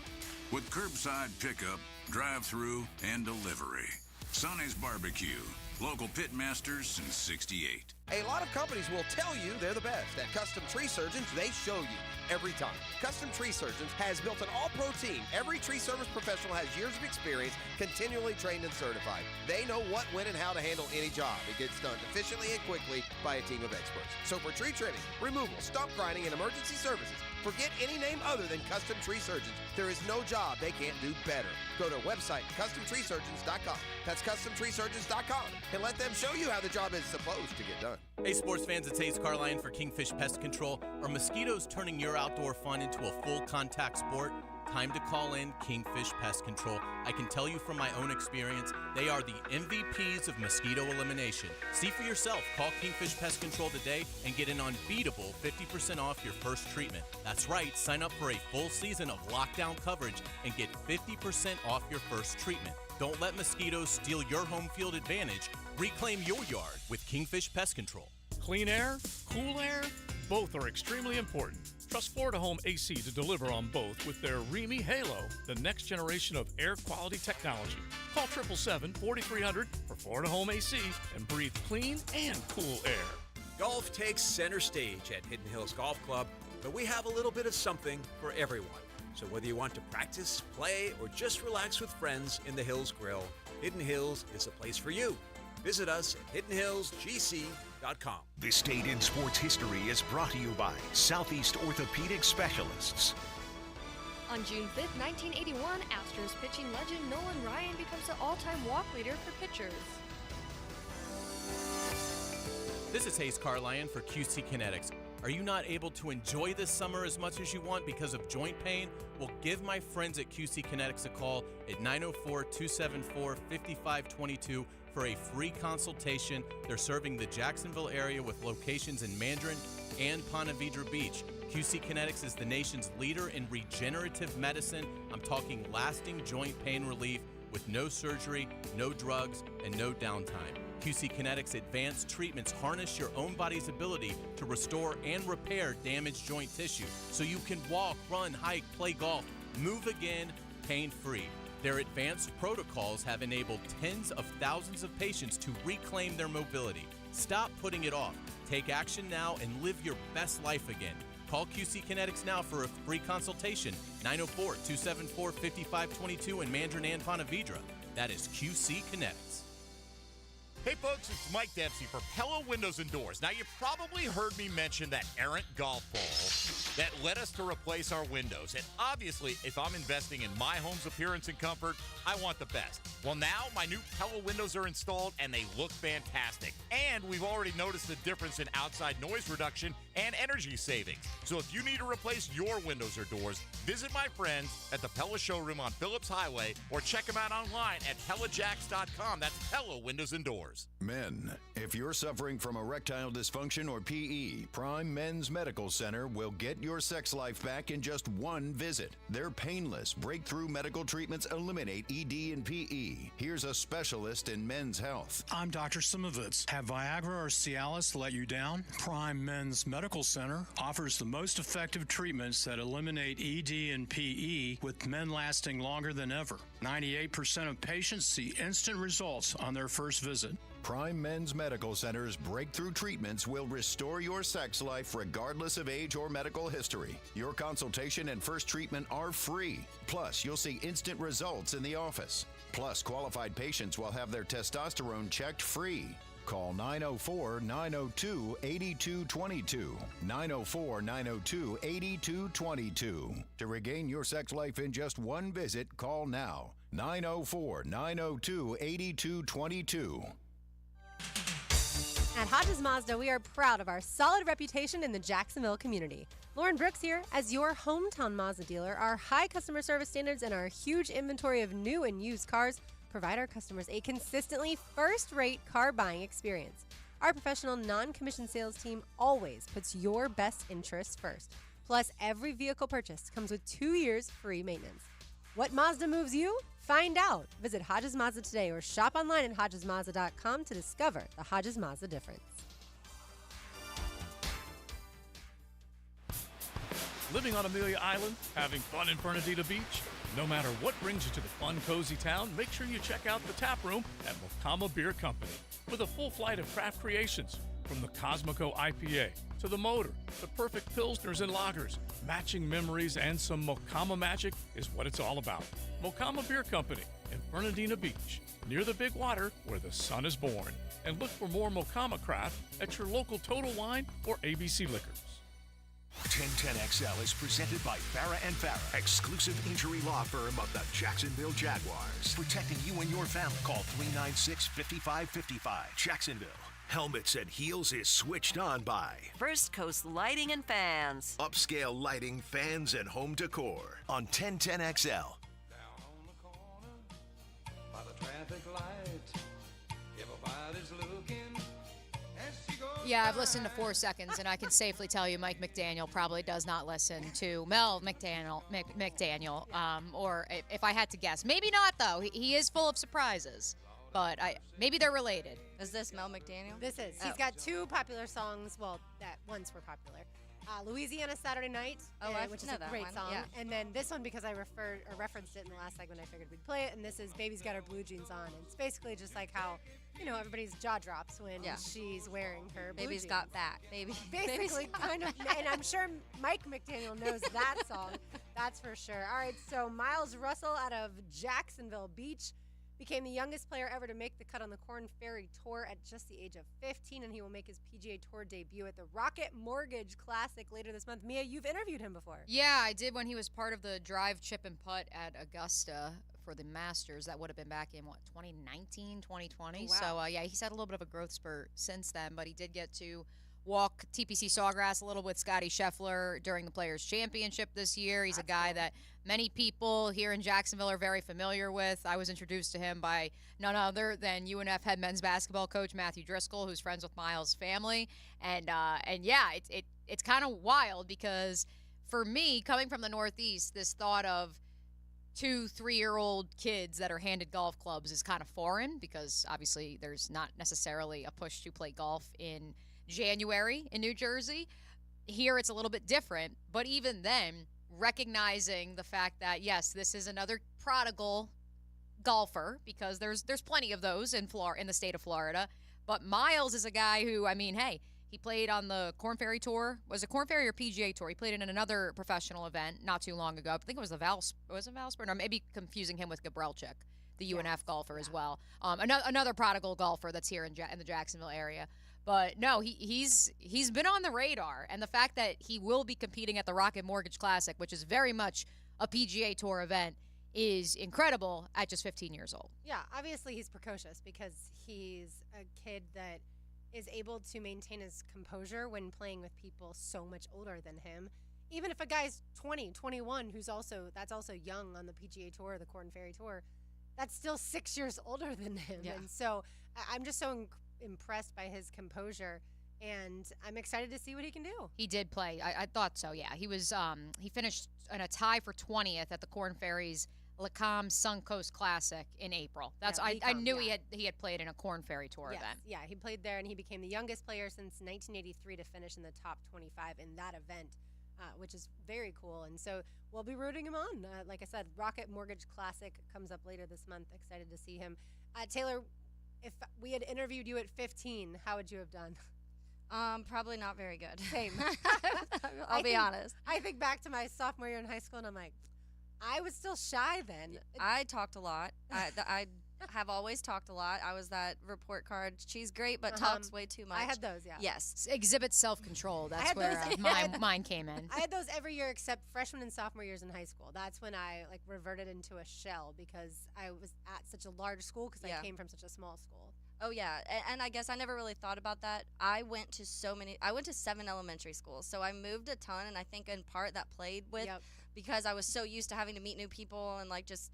With curbside pickup, drive-through, and delivery. Sonny's Barbecue. Local pitmasters since '68. A lot of companies will tell you they're the best. At Custom Tree Surgeons, they show you every time. Custom Tree Surgeons has built an all-pro team. Every tree service professional has years of experience, continually trained and certified. They know what, when, and how to handle any job. It gets done efficiently and quickly by a team of experts. So for tree trimming, removal, stump grinding, and emergency services, forget any name other than Custom Tree Surgeons. There is no job they can't do better. Go to our website, CustomTreeSurgeons.com. That's CustomTreeSurgeons.com. And let them show you how the job is supposed to get done. Hey, sports fans, it's Hayes Carline for Kingfish Pest Control. Are mosquitoes turning your outdoor fun into a full contact sport? Time to call in Kingfish Pest Control. I can tell you from my own experience, they are the MVPs of mosquito elimination. See for yourself. Call Kingfish Pest Control today and get an unbeatable 50% off your first treatment. That's right, sign up for a full season of lockdown coverage and get 50% off your first treatment. Don't let mosquitoes steal your home field advantage. Reclaim your yard with Kingfish Pest Control. Clean air, cool air, both are extremely important. Trust Florida Home AC to deliver on both with their Remy Halo, the next generation of air quality technology. Call 777-4300 for Florida Home AC and breathe clean and cool air. Golf takes center stage at Hidden Hills Golf Club, but we have a little bit of something for everyone. So whether you want to practice, play, or just relax with friends in the Hills Grill, Hidden Hills is a place for you. Visit us at hiddenhillsgc.com. This date in sports history is brought to you by Southeast Orthopedic Specialists. On June 5th, 1981, Astros pitching legend Nolan Ryan becomes the all-time walk leader for pitchers. This is Hayes Carline for QC Kinetics. Are you not able to enjoy this summer as much as you want because of joint pain? Well, give my friends at QC Kinetics a call at 904-274-5522 for a free consultation. They're serving the Jacksonville area with locations in Mandarin and Ponte Vedra Beach. QC Kinetics is the nation's leader in regenerative medicine. I'm talking lasting joint pain relief with no surgery, no drugs, and no downtime. QC Kinetics advanced treatments harness your own body's ability to restore and repair damaged joint tissue so you can walk, run, hike, play golf, move again, pain-free. Their advanced protocols have enabled tens of thousands of patients to reclaim their mobility. Stop putting it off. Take action now and live your best life again. Call QC Kinetics now for a free consultation, 904-274-5522 in Mandarin and Ponte Vedra. That is QC Kinetics. Hey folks, it's Mike Dempsey for Pella Windows and Doors. Now you probably heard me mention that errant golf ball that led us to replace our windows. And obviously, if I'm investing in my home's appearance and comfort, I want the best. Well now, my new Pella windows are installed and they look fantastic. And we've already noticed the difference in outside noise reduction and energy savings. So if you need to replace your windows or doors, visit my friends at the Pella showroom on Phillips Highway or check them out online at PellaJacks.com. That's Pella Windows and Doors. Men, if you're suffering from erectile dysfunction or PE, Prime Men's Medical Center will get your sex life back in just one visit. Their painless, breakthrough medical treatments eliminate ED and PE. Here's a specialist in men's health. I'm Dr. Simovitz. Have Viagra or Cialis let you down? Prime Men's Medical Center offers the most effective treatments that eliminate ED and PE, with men lasting longer than ever. 98% of patients see instant results on their first visit. Prime Men's Medical Center's breakthrough treatments will restore your sex life regardless of age or medical history. Your consultation and first treatment are free. Plus, you'll see instant results in the office. Plus, qualified patients will have their testosterone checked free. Call 904-902-8222. 904-902-8222. To regain your sex life in just one visit, call now. 904-902-8222. At Hodges Mazda, we are proud of our solid reputation in the Jacksonville community. Lauren Brooks here. As your hometown Mazda dealer, our high customer service standards and our huge inventory of new and used cars provide our customers a consistently first-rate car buying experience. Our professional non-commissioned sales team always puts your best interests first. Plus, every vehicle purchase comes with 2 years free maintenance. What Mazda moves you? Find out. Visit Hodges Mazda today or shop online at HodgesMazda.com to discover the Hodges Mazda difference. Living on Amelia Island, having fun in Fernandina Beach? No matter what brings you to the fun, cozy town, make sure you check out the tap room at Mocama Beer Company. With a full flight of craft creations, from the Cosmico IPA to the Motor, the perfect pilsners and lagers, matching memories and some Mocama magic is what it's all about. Mocama Beer Company in Fernandina Beach, near the big water where the sun is born. And look for more Mocama craft at your local Total Wine or ABC Liquors. 1010XL is presented by Farah & Farah, exclusive injury law firm of the Jacksonville Jaguars. Protecting you and your family. Call 396-5555. Jacksonville. Helmets and Heels is switched on by First Coast Lighting and Fans. Upscale Lighting, Fans, and Home Decor on 1010XL. By the traffic light, everybody's looking. Yeah, I've listened to 4 seconds, and I can safely tell you Mike McDaniel probably does not listen to Mel McDaniel, or if I had to guess. Maybe not, though. He is full of surprises, but maybe they're related. Is this Mel McDaniel? This is. He's got 2 popular songs, well, that once were popular. Louisiana Saturday Night, which is a great song. Yeah. And then this one, because I referenced it in the last segment, I figured we'd play it. And this is Baby's Got Her Blue Jeans On. And it's basically just like how, everybody's jaw drops when she's wearing her blue Baby's jeans. got back. Basically, kind of. And I'm sure Mike McDaniel knows that song. That's for sure. All right, so Miles Russell out of Jacksonville Beach became the youngest player ever to make the cut on the Korn Ferry Tour at just the age of 15, and he will make his PGA Tour debut at the Rocket Mortgage Classic later this month. Mia, you've interviewed him before. Yeah, I did when he was part of the drive, chip, and putt at Augusta for the Masters. That would have been back in, 2019, 2020? Oh, wow. So, he's had a little bit of a growth spurt since then, but he did get to walk TPC Sawgrass a little with Scotty Scheffler during the Players' Championship this year. He's a guy that many people here in Jacksonville are very familiar with. I was introduced to him by none other than UNF head men's basketball coach Matthew Driscoll, who's friends with Miles' family. And it's kind of wild because for me, coming from the Northeast, this thought of 2, 3-year-old kids that are handed golf clubs is kind of foreign because obviously there's not necessarily a push to play golf in January in New Jersey. Here it's a little bit different, but even then, recognizing the fact that, yes, this is another prodigal golfer because there's plenty of those in the state of Florida, but Miles is a guy who, I mean, hey, he played on the Korn Ferry Tour. Was it Korn Ferry or PGA Tour? He played in another professional event not too long ago. I think it was the Valspar, or maybe confusing him with Gabrelchik, the UNF golfer as well. Another prodigal golfer that's here in the Jacksonville area. But no, he's been on the radar, and the fact that he will be competing at the Rocket Mortgage Classic, which is very much a PGA Tour event, is incredible at just 15 years old. Yeah, obviously he's precocious because he's a kid that is able to maintain his composure when playing with people so much older than him. Even if a guy's 20, 21, that's also young on the PGA Tour, the Korn Ferry Tour, that's still 6 years older than him. Yeah. And so I'm just so impressed by his composure, and I'm excited to see what he can do. He did play. I thought so, yeah. He was he finished in a tie for 20th at the Korn Ferry's Lacombe Suncoast Classic in April. I knew he had played in a Korn Ferry Tour event. Yeah, he played there, and he became the youngest player since 1983 to finish in the top 25 in that event, which is very cool. And so we'll be rooting him on. Like I said, Rocket Mortgage Classic comes up later this month. Excited to see him. Taylor, if we had interviewed you at 15, how would you have done? Probably not very good. Same. I'll be honest. I think back to my sophomore year in high school, and I'm like, I was still shy then. I talked a lot. I have always talked a lot. I was that report card. She's great, but talks way too much. I had those, yeah. Yes. Exhibit self-control. That's where mine came in. I had those every year except freshman and sophomore years in high school. That's when I reverted into a shell because I was at such a large school because I came from such a small school. Oh, yeah. And I guess I never really thought about that. I went to 7 elementary schools. So I moved a ton, and I think in part that played with because I was so used to having to meet new people and just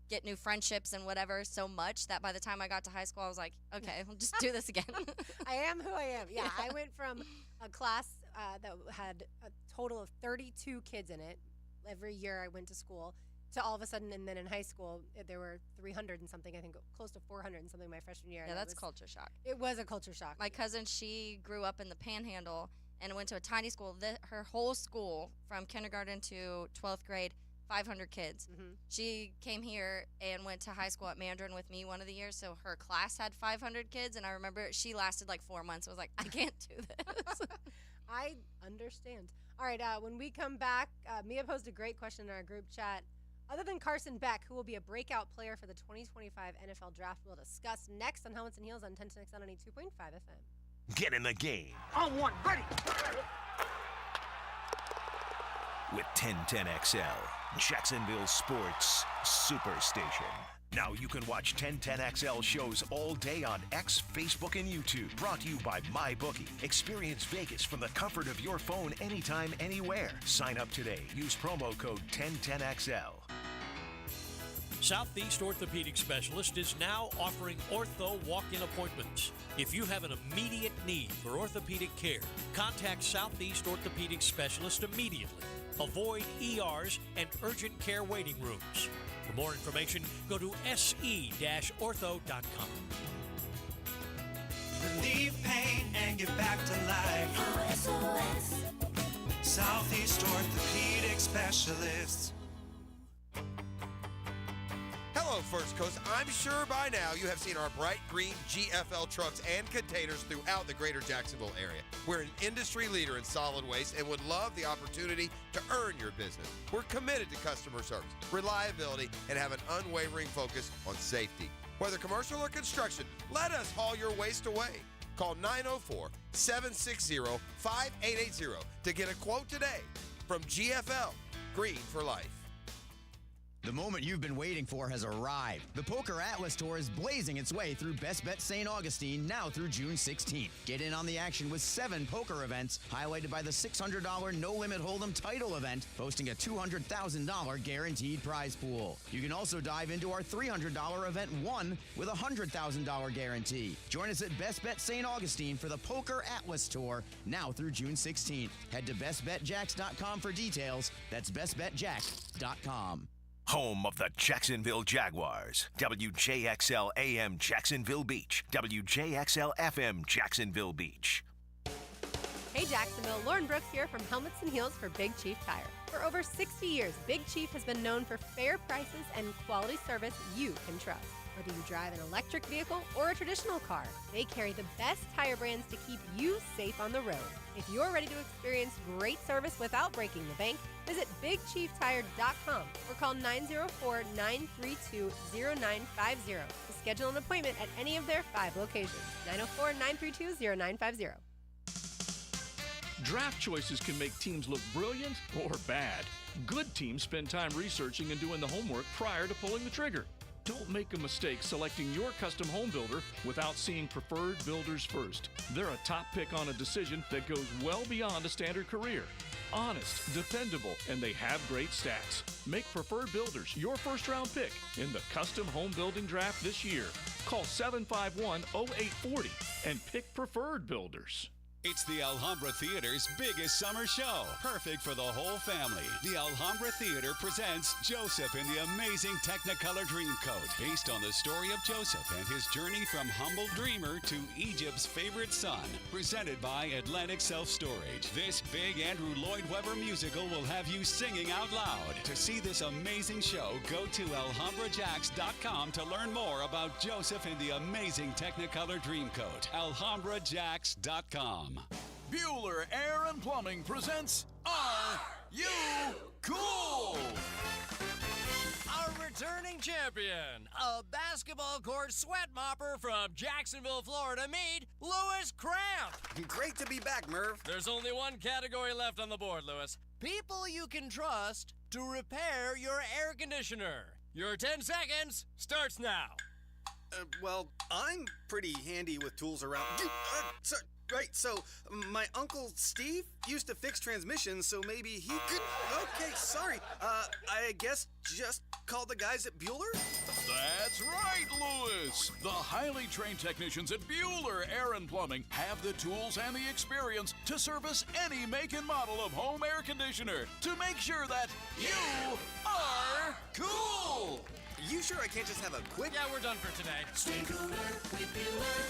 get new friendships and whatever so much that by the time I got to high school, I was like, okay, we'll just do this again. I am who I am. Yeah, I went from a class that had a total of 32 kids in it every year I went to school to all of a sudden, and then in high school, there were 300 and something, I think close to 400 and something my freshman year. Yeah, that's culture shock. It was a culture shock. My cousin, she grew up in the Panhandle and went to a tiny school. Her whole school, from kindergarten to 12th grade, 500 kids. Mm-hmm. She came here and went to high school at Mandarin with me one of the years, so her class had 500 kids, and I remember she lasted 4 months. I was like, I can't do this. I understand. All right, when we come back, Mia posed a great question in our group chat. Other than Carson Beck, who will be a breakout player for the 2025 NFL Draft, we'll discuss next on Helmets and Heels on 1010XL 92.5 FM. Get in the game. On one, ready. With 1010XL, Jacksonville Sports Superstation. Now you can watch 1010XL shows all day on X, Facebook, and YouTube. Brought to you by MyBookie. Experience Vegas from the comfort of your phone anytime, anywhere. Sign up today. Use promo code 1010XL. Southeast Orthopedic Specialist is now offering ortho walk-in appointments. If you have an immediate need for orthopedic care, contact Southeast Orthopedic Specialist immediately. Avoid ERs and urgent care waiting rooms. For more information, go to se-ortho.com. Relieve pain and get back to life. SOS. Southeast Orthopedic Specialists. Hello, First Coast. I'm sure by now you have seen our bright green GFL trucks and containers throughout the greater Jacksonville area. We're an industry leader in solid waste and would love the opportunity to earn your business. We're committed to customer service, reliability, and have an unwavering focus on safety. Whether commercial or construction, let us haul your waste away. Call 904-760-5880 to get a quote today from GFL, Green for Life. The moment you've been waiting for has arrived. The Poker Atlas Tour is blazing its way through Best Bet St. Augustine now through June 16th. Get in on the action with 7 poker events, highlighted by the $600 No Limit Hold'em title event, boasting a $200,000 guaranteed prize pool. You can also dive into our $300 event 1 with a $100,000 guarantee. Join us at Best Bet St. Augustine for the Poker Atlas Tour now through June 16th. Head to bestbetjacks.com for details. That's bestbetjacks.com. home of the Jacksonville Jaguars. WJXL AM Jacksonville Beach. WJXL FM Jacksonville Beach. Hey Jacksonville, Lauren Brooks here from Helmets and Heels for Big Chief Tire. For over 60 years, Big Chief has been known for fair prices and quality service you can trust. Whether you drive an electric vehicle or a traditional car, they carry the best tire brands to keep you safe on the road. If you're ready to experience great service without breaking the bank, visit BigChiefTire.com or call 904-932-0950 to schedule an appointment at any of their 5 locations. 904-932-0950. Draft choices can make teams look brilliant or bad. Good teams spend time researching and doing the homework prior to pulling the trigger. Don't make a mistake selecting your custom home builder without seeing Preferred Builders first. They're a top pick on a decision that goes well beyond a standard career. Honest, dependable, and they have great stats. Make Preferred Builders your first-round pick in the custom home building draft this year. Call 751-0840 and pick Preferred Builders. It's the Alhambra Theater's biggest summer show, perfect for the whole family. The Alhambra Theater presents Joseph in the amazing Technicolor Dreamcoat, based on the story of Joseph and his journey from humble dreamer to Egypt's favorite son. Presented by Atlantic Self-Storage. This big Andrew Lloyd Webber musical will have you singing out loud. To see this amazing show, go to alhambrajax.com to learn more about Joseph in the amazing Technicolor Dreamcoat. alhambrajax.com. Bueller Air and Plumbing presents Are You Cool? Our returning champion, a basketball court sweat mopper from Jacksonville, Florida, meet Lewis Cramp. Great to be back, Merv. There's only one category left on the board, Lewis. People you can trust to repair your air conditioner. Your 10 seconds starts now. Well, I'm pretty handy with tools around. Sorry. Right, so my Uncle Steve used to fix transmissions, so maybe he could... Okay, sorry. I guess just call the guys at Bueller? That's right, Lewis. The highly trained technicians at Bueller Air and Plumbing have the tools and the experience to service any make and model of home air conditioner to make sure that you are cool. You sure I can't just have a quick... Yeah, we're done for today. Stay cooler with Bueller.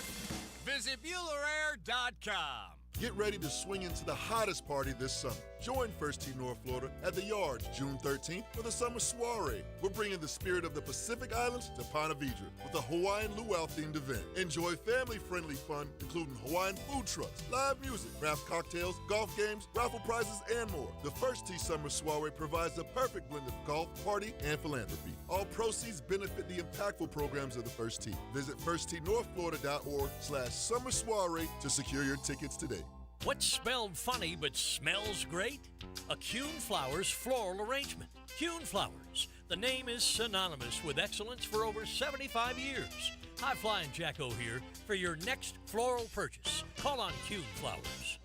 Visit BuellerAir.com. Get ready to swing into the hottest party this summer. Join First Tee North Florida at the Yards June 13th for the Summer Soiree. We're bringing the spirit of the Pacific Islands to Ponte Vedra with a Hawaiian luau-themed event. Enjoy family-friendly fun, including Hawaiian food trucks, live music, craft cocktails, golf games, raffle prizes, and more. The First Tee Summer Soiree provides the perfect blend of golf, party, and philanthropy. All proceeds benefit the impactful programs of the First Tee. Visit firstteenorthflorida.org/summer soiree to secure your tickets today. What's spelled funny but smells great? A Kuhn Flowers floral arrangement. Kuhn Flowers. The name is synonymous with excellence for over 75 years. High Flying Jacko here for your next floral purchase. Call on Kuhn Flowers.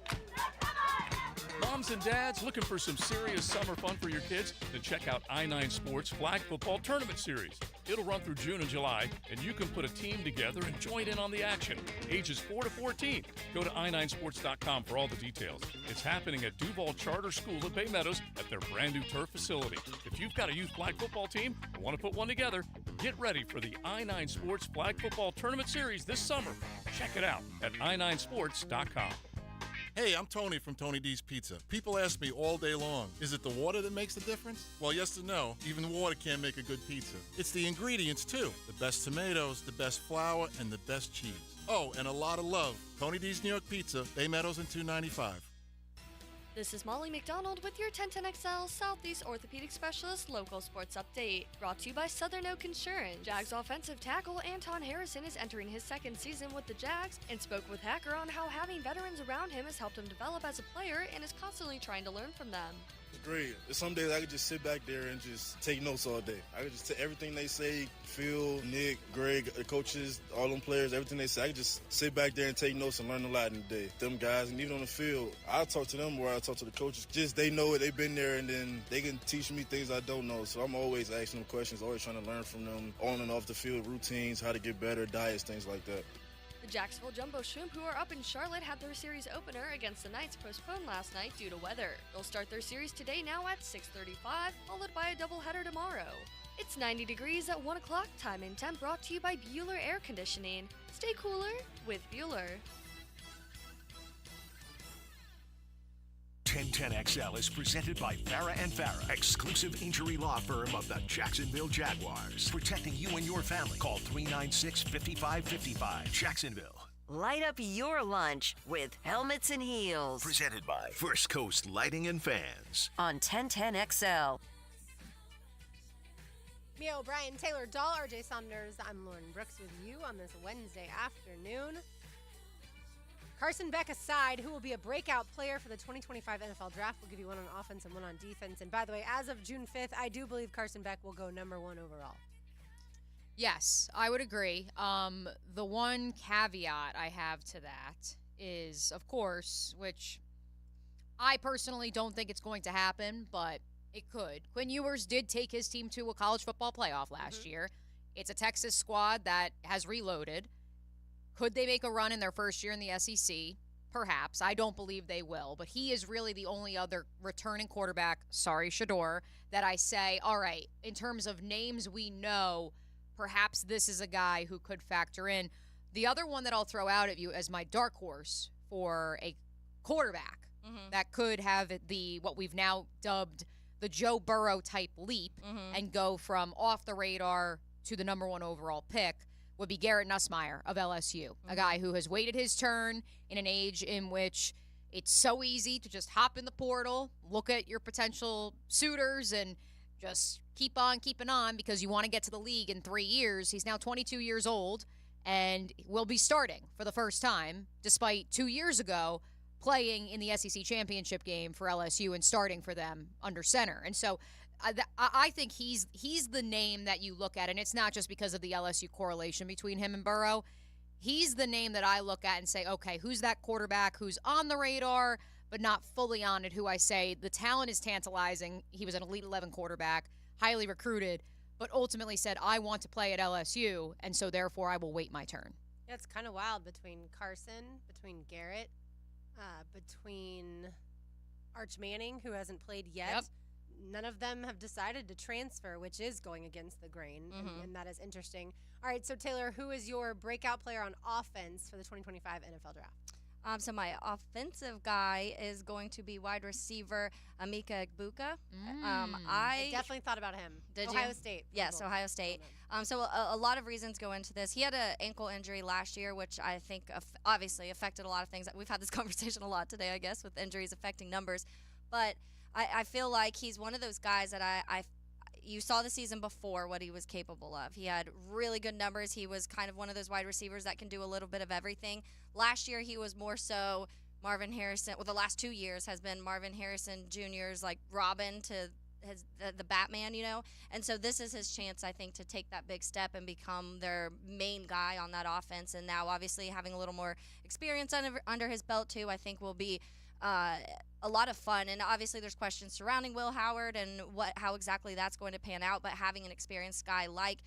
Moms and dads looking for some serious summer fun for your kids? Then check out I-9 Sports Flag Football Tournament Series. It'll run through June and July, and you can put a team together and join in on the action. Ages 4 to 14. Go to i9sports.com for all the details. It's happening at Duval Charter School at Bay Meadows at their brand new turf facility. If you've got a youth flag football team or want to put one together, get ready for the I-9 Sports Flag Football Tournament Series this summer. Check it out at i9sports.com. Hey, I'm Tony from Tony D's Pizza. People ask me all day long, is it the water that makes the difference? Well, yes and no. Even water can't make a good pizza. It's the ingredients, too. The best tomatoes, the best flour, and the best cheese. Oh, and a lot of love. Tony D's New York Pizza, Bay Meadows and 295. This is Molly McDonald with your 1010XL Southeast Orthopedic Specialist Local Sports Update. Brought to you by Southern Oak Insurance. Jags offensive tackle Anton Harrison is entering his second season with the Jags and spoke with Hacker on how having veterans around him has helped him develop as a player and is constantly trying to learn from them. Great. Some days I could just sit back there and just take notes all day. I could just take everything they say, Phil, Nick, Greg, the coaches, all them players, everything they say. I could just sit back there and take notes and learn a lot in the day. Them guys, and even on the field, I talk to them more I talk to the coaches. Just they know it, they've been there, and then they can teach me things I don't know. So I'm always asking them questions, always trying to learn from them on and off the field, routines, how to get better, diets, things like that. The Jacksonville Jumbo Shrimp, who are up in Charlotte, had their series opener against the Knights postponed last night due to weather. They'll start their series today now at 6:35, followed by a doubleheader tomorrow. It's 90 degrees at 1 o'clock. Time and temp brought to you by Bueller Air Conditioning. Stay cooler with Bueller. 1010XL is presented by Farah and Farah, exclusive injury law firm of the Jacksonville Jaguars. Protecting you and your family. Call 396-5555. Jacksonville. Light up your lunch with Helmets and Heels. Presented by First Coast Lighting and Fans. On 1010XL. Mia O'Brien, Taylor Dahl, RJ Saunders. I'm Lauren Brooks with you on this Wednesday afternoon. Carson Beck aside, who will be a breakout player for the 2025 NFL Draft. We'll give you one on offense and one on defense. And by the way, as of June 5th, I do believe Carson Beck will go number 1 overall. Yes, I would agree. The one caveat I have to that is, of course, which I personally don't think it's going to happen, but it could. Quinn Ewers did take his team to a college football playoff last year. It's a Texas squad that has reloaded. Could they make a run in their first year in the SEC? Perhaps. I don't believe they will. But he is really the only other returning quarterback, sorry, Shador, that I say, all right, in terms of names we know, perhaps this is a guy who could factor in. The other one that I'll throw out at you as my dark horse for a quarterback that could have what we've now dubbed the Joe Burrow type leap and go from off the radar to the number 1 overall pick would be Garrett Nussmeier of LSU, a guy who has waited his turn in an age in which it's so easy to just hop in the portal, look at your potential suitors, and just keep on keeping on because you want to get to the league in 3 years. He's now 22 years old and will be starting for the first time, despite 2 years ago playing in the SEC championship game for LSU and starting for them under center. And so I think he's the name that you look at, and it's not just because of the LSU correlation between him and Burrow. He's the name that I look at and say, okay, who's that quarterback who's on the radar but not fully on it, who I say the talent is tantalizing. He was an Elite 11 quarterback, highly recruited, but ultimately said, I want to play at LSU, and so therefore I will wait my turn. Yeah, it's kind of wild between Carson, between Garrett, between Arch Manning, who hasn't played yet. Yep. None of them have decided to transfer, which is going against the grain, and that is interesting. All right, so Taylor, who is your breakout player on offense for the 2025 NFL Draft? So my offensive guy is going to be wide receiver Emeka Egbuka. I definitely thought about him. Did Ohio you? State. Yes, Ohio State. So a lot of reasons go into this. He had an ankle injury last year, which I think obviously affected a lot of things. We've had this conversation a lot today, I guess, with injuries affecting numbers. But I feel like he's one of those guys that you saw the season before what he was capable of. He had really good numbers. He was kind of one of those wide receivers that can do a little bit of everything. Last year, he was more so Marvin Harrison. Well, the last 2 years has been Marvin Harrison Jr.'s like Robin to the Batman, you know. And so this is his chance, I think, to take that big step and become their main guy on that offense. And now, obviously, having a little more experience under his belt, too, I think will be a lot of fun. And obviously there's questions surrounding Will Howard and how exactly that's going to pan out, but having an experienced guy like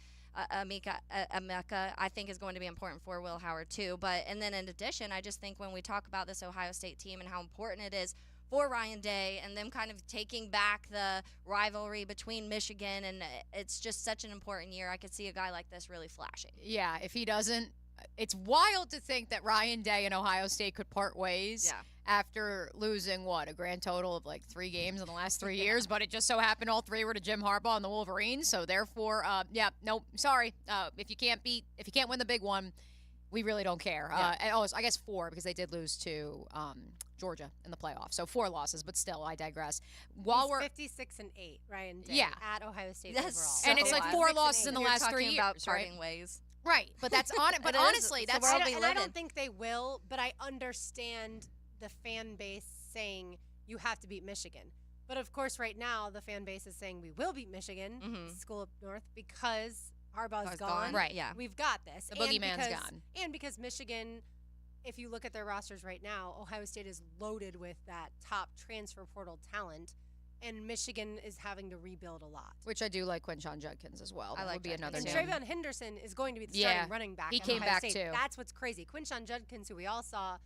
Emeka, I think is going to be important for Will Howard too. And then in addition, I just think when we talk about this Ohio State team and how important it is for Ryan Day and them kind of taking back the rivalry between Michigan, and it's just such an important year. I could see a guy like this really flashing. Yeah, if he doesn't, it's wild to think that Ryan Day and Ohio State could part ways after losing, a grand total of like 3 games in the last 3 years. But it just so happened all 3 were to Jim Harbaugh and the Wolverines. So therefore, sorry. If you can't win the big one, we really don't care. I guess 4 because they did lose to Georgia in the playoffs. So 4 losses, but still, I digress. He's 56-8, Ryan Day, at Ohio State overall. And it's like 4 losses in the last 3 years, about parting ways. Right, but that's on it. But honestly, that's I don't think they will. But I understand the fan base saying you have to beat Michigan. But of course, right now the fan base is saying we will beat Michigan, School up North, because Harbaugh's gone. Right, yeah, we've got this. The boogeyman's gone, and because Michigan, if you look at their rosters right now, Ohio State is loaded with that top transfer portal talent. And Michigan is having to rebuild a lot. Which I do like Quinshon Judkins as well. That would be another name. And Trayvon Henderson is going to be the starting running back. He came back State. too. That's what's crazy. Quinshon Judkins, who we all saw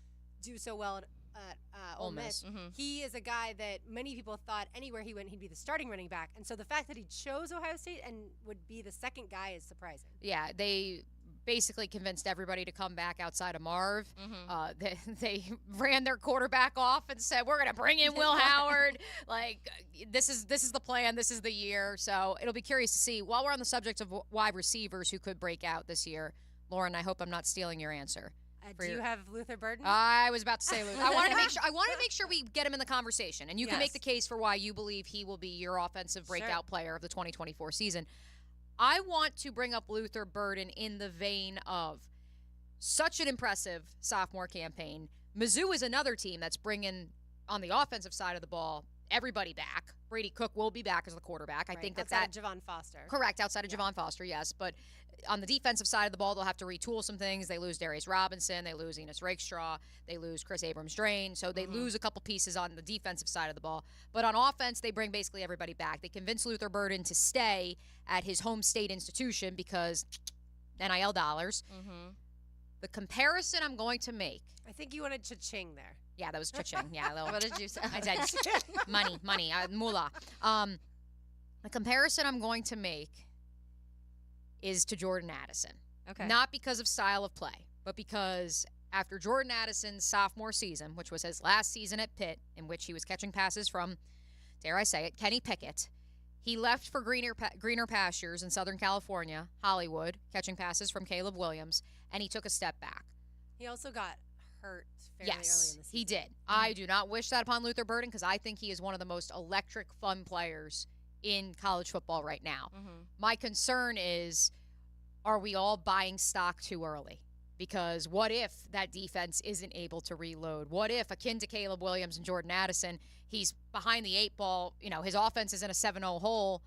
do so well at Ole Miss. He is a guy that many people thought anywhere he went, he'd be the starting running back. And so the fact that he chose Ohio State and would be the second guy is surprising. Yeah, they basically convinced everybody to come back outside of Marv. They ran their quarterback off and said, we're going to bring in Will Howard. Like, this is the plan. This is the year. So it'll be curious to see. While we're on the subject of wide receivers who could break out this year, Lauren, I hope I'm not stealing your answer. Do you have Luther Burden? I was about to say Luther. I wanted to make sure we get him in the conversation, and you can make the case for why you believe he will be your offensive breakout player of the 2024 season. I want to bring up Luther Burden in the vein of such an impressive sophomore campaign. Mizzou is another team that's bringing, on the offensive side of the ball, everybody back. Brady Cook will be back as the quarterback. I think outside of Javon Foster. Correct, outside of Javon Foster, yes. But on the defensive side of the ball, they'll have to retool some things. They lose Darius Robinson. They lose Enos Rakestraw. They lose Chris Abrams-Drain. So they lose a couple pieces on the defensive side of the ball. But on offense, they bring basically everybody back. They convince Luther Burden to stay at his home state institution because NIL dollars. The comparison I'm going to make. I think you wanted cha-ching there. Yeah, that was cha-ching. Yeah, a little. What did you say? I said money, moolah. The comparison I'm going to make is to Jordan Addison. Okay. Not because of style of play, but because after Jordan Addison's sophomore season, which was his last season at Pitt, in which he was catching passes from, dare I say it, Kenny Pickett, he left for greener pastures in Southern California, Hollywood, catching passes from Caleb Williams, and he took a step back. He also got hurt fairly early in the season. He did. I do not wish that upon Luther Burden because I think he is one of the most electric, fun players in college football right now. My concern is, are we all buying stock too early? Because what if that defense isn't able to reload? What if, akin to Caleb Williams and Jordan Addison, he's behind the 8 ball, his offense is in a 7-0 hole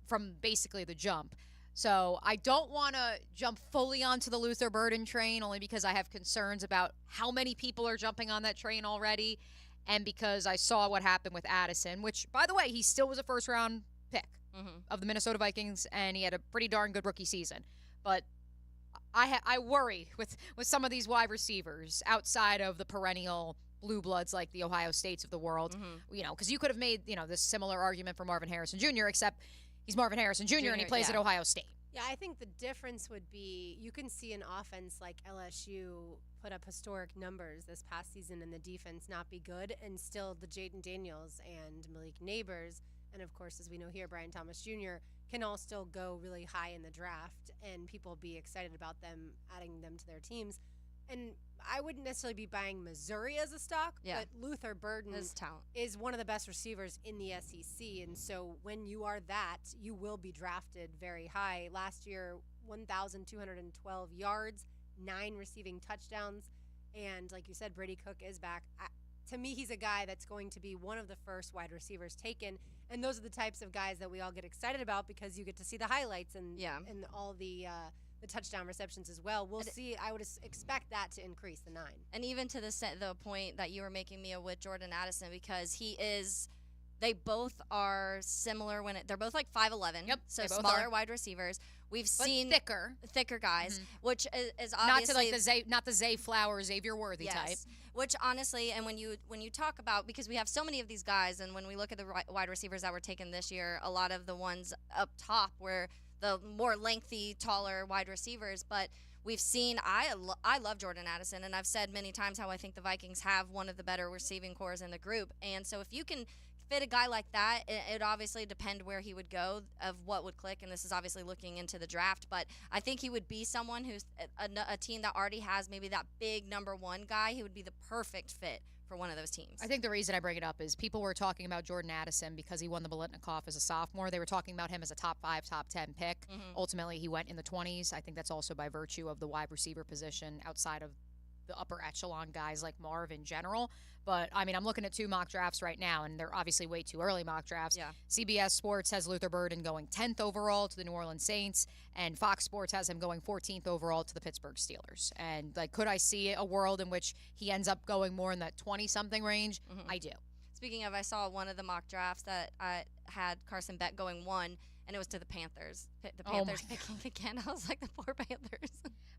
from basically the jump. So I don't want to jump fully onto the Luther Burden train only because I have concerns about how many people are jumping on that train already and because I saw what happened with Addison, which, by the way, he still was a first-round pick of the Minnesota Vikings, and he had a pretty darn good rookie season. But I worry with some of these wide receivers outside of the perennial blue bloods like the Ohio States of the world, because you could have made, this similar argument for Marvin Harrison Jr., except he's Marvin Harrison Jr. and he plays at Ohio State. Yeah, I think the difference would be you can see an offense like LSU put up historic numbers this past season and the defense not be good, and still the Jaden Daniels and Malik Neighbors, and of course, as we know here, Brian Thomas Jr., can all still go really high in the draft, and people be excited about them, adding them to their teams. And I wouldn't necessarily be buying Missouri as a stock, but Luther Burden is one of the best receivers in the SEC. And so when you are that, you will be drafted very high. Last year, 1,212 yards, 9 receiving touchdowns. And like you said, Brady Cook is back. To me, he's a guy that's going to be one of the first wide receivers taken. And those are the types of guys that we all get excited about because you get to see the highlights and all the touchdown receptions as well. We'll see. I would expect that to increase the 9. And even to the point that you were making, Mia, with Jordan Addison, because they both are similar they're both like 5'11". Yep. So smaller wide receivers. We've seen thicker guys, which is obviously not the Zay Flowers, Xavier Worthy type. Which honestly, and when you talk about, because we have so many of these guys, and when we look at the wide receivers that were taken this year, a lot of the ones up top were the more lengthy, taller wide receivers. But we've seen, I love Jordan Addison, and I've said many times how I think the Vikings have one of the better receiving cores in the group. And so if you can fit a guy like that, it obviously depend where he would go, of what would click, and this is obviously looking into the draft, but I think he would be someone who's a team that already has maybe that big number 1 guy. He would be the perfect fit for one of those teams. I think the reason I bring it up is people were talking about Jordan Addison because he won the Biletnikoff as a sophomore. They were talking about him as a top 5, top 10 pick. Ultimately, he went in the 20s. I think that's also by virtue of the wide receiver position outside of the upper echelon guys like Marv in general. But, I mean, I'm looking at 2 mock drafts right now, and they're obviously way too early mock drafts. Yeah. CBS Sports has Luther Burden going 10th overall to the New Orleans Saints, and Fox Sports has him going 14th overall to the Pittsburgh Steelers. And, could I see a world in which he ends up going more in that 20-something range? I do. Speaking of, I saw one of the mock drafts that I had Carson Beck going 1, and it was to the Panthers. The Oh Panthers my picking again. I was like, the poor Panthers.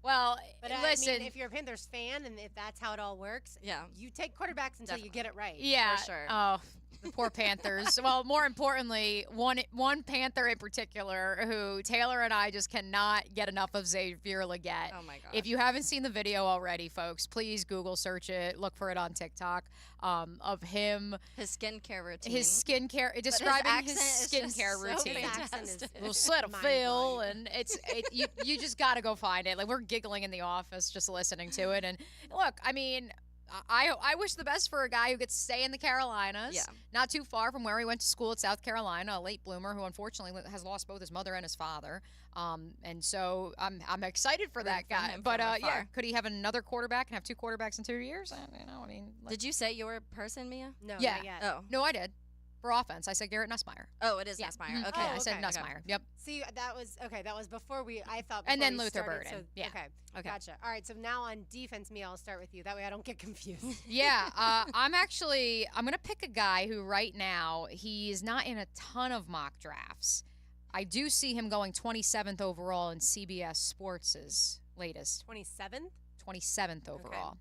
Well, But listen. I mean, if you're a Panthers fan and if that's how it all works, Yeah. you take quarterbacks until you get it right. Yeah. For sure. Oh, the poor Panthers. Well, more importantly, one Panther in particular who Taylor and I just cannot get enough of, Xavier Legette. Oh my gosh. If you haven't seen the video already, folks, please Google search it. Look for it on TikTok of him. His skincare routine. His skincare, But describing his accent is just skincare so routine. fantastic. Little slit of Phil, and you just got to go find it. Like, we're giggling in the office just listening to it. And look, I mean, I wish the best for a guy who gets to stay in the Carolinas. Yeah. Not too far from where he went to school at South Carolina, a late bloomer who unfortunately has lost both his mother and his father. And so I'm excited for that Rooting for guy. him But from yeah, afar. could he have another quarterback and have 2 quarterbacks in 2 years? I mean, Did you say your person, Mia? No, yeah. not yet. Oh. No, I did. For offense, I said Garrett Nussmeier. Oh, it is Yeah. Nussmeier. Mhm. Okay. Yeah, I said okay. Nussmeier. Yep. See, that was before I thought. And before then we Luther started, Burden. So, Yeah. Okay. Gotcha. All right. So now on defense, Mia, I'll start with you. That way I don't get confused. Yeah, I'm going to pick a guy who right now, he is not in a ton of mock drafts. I do see him going 27th overall in CBS Sports' latest. 27th? 27th overall.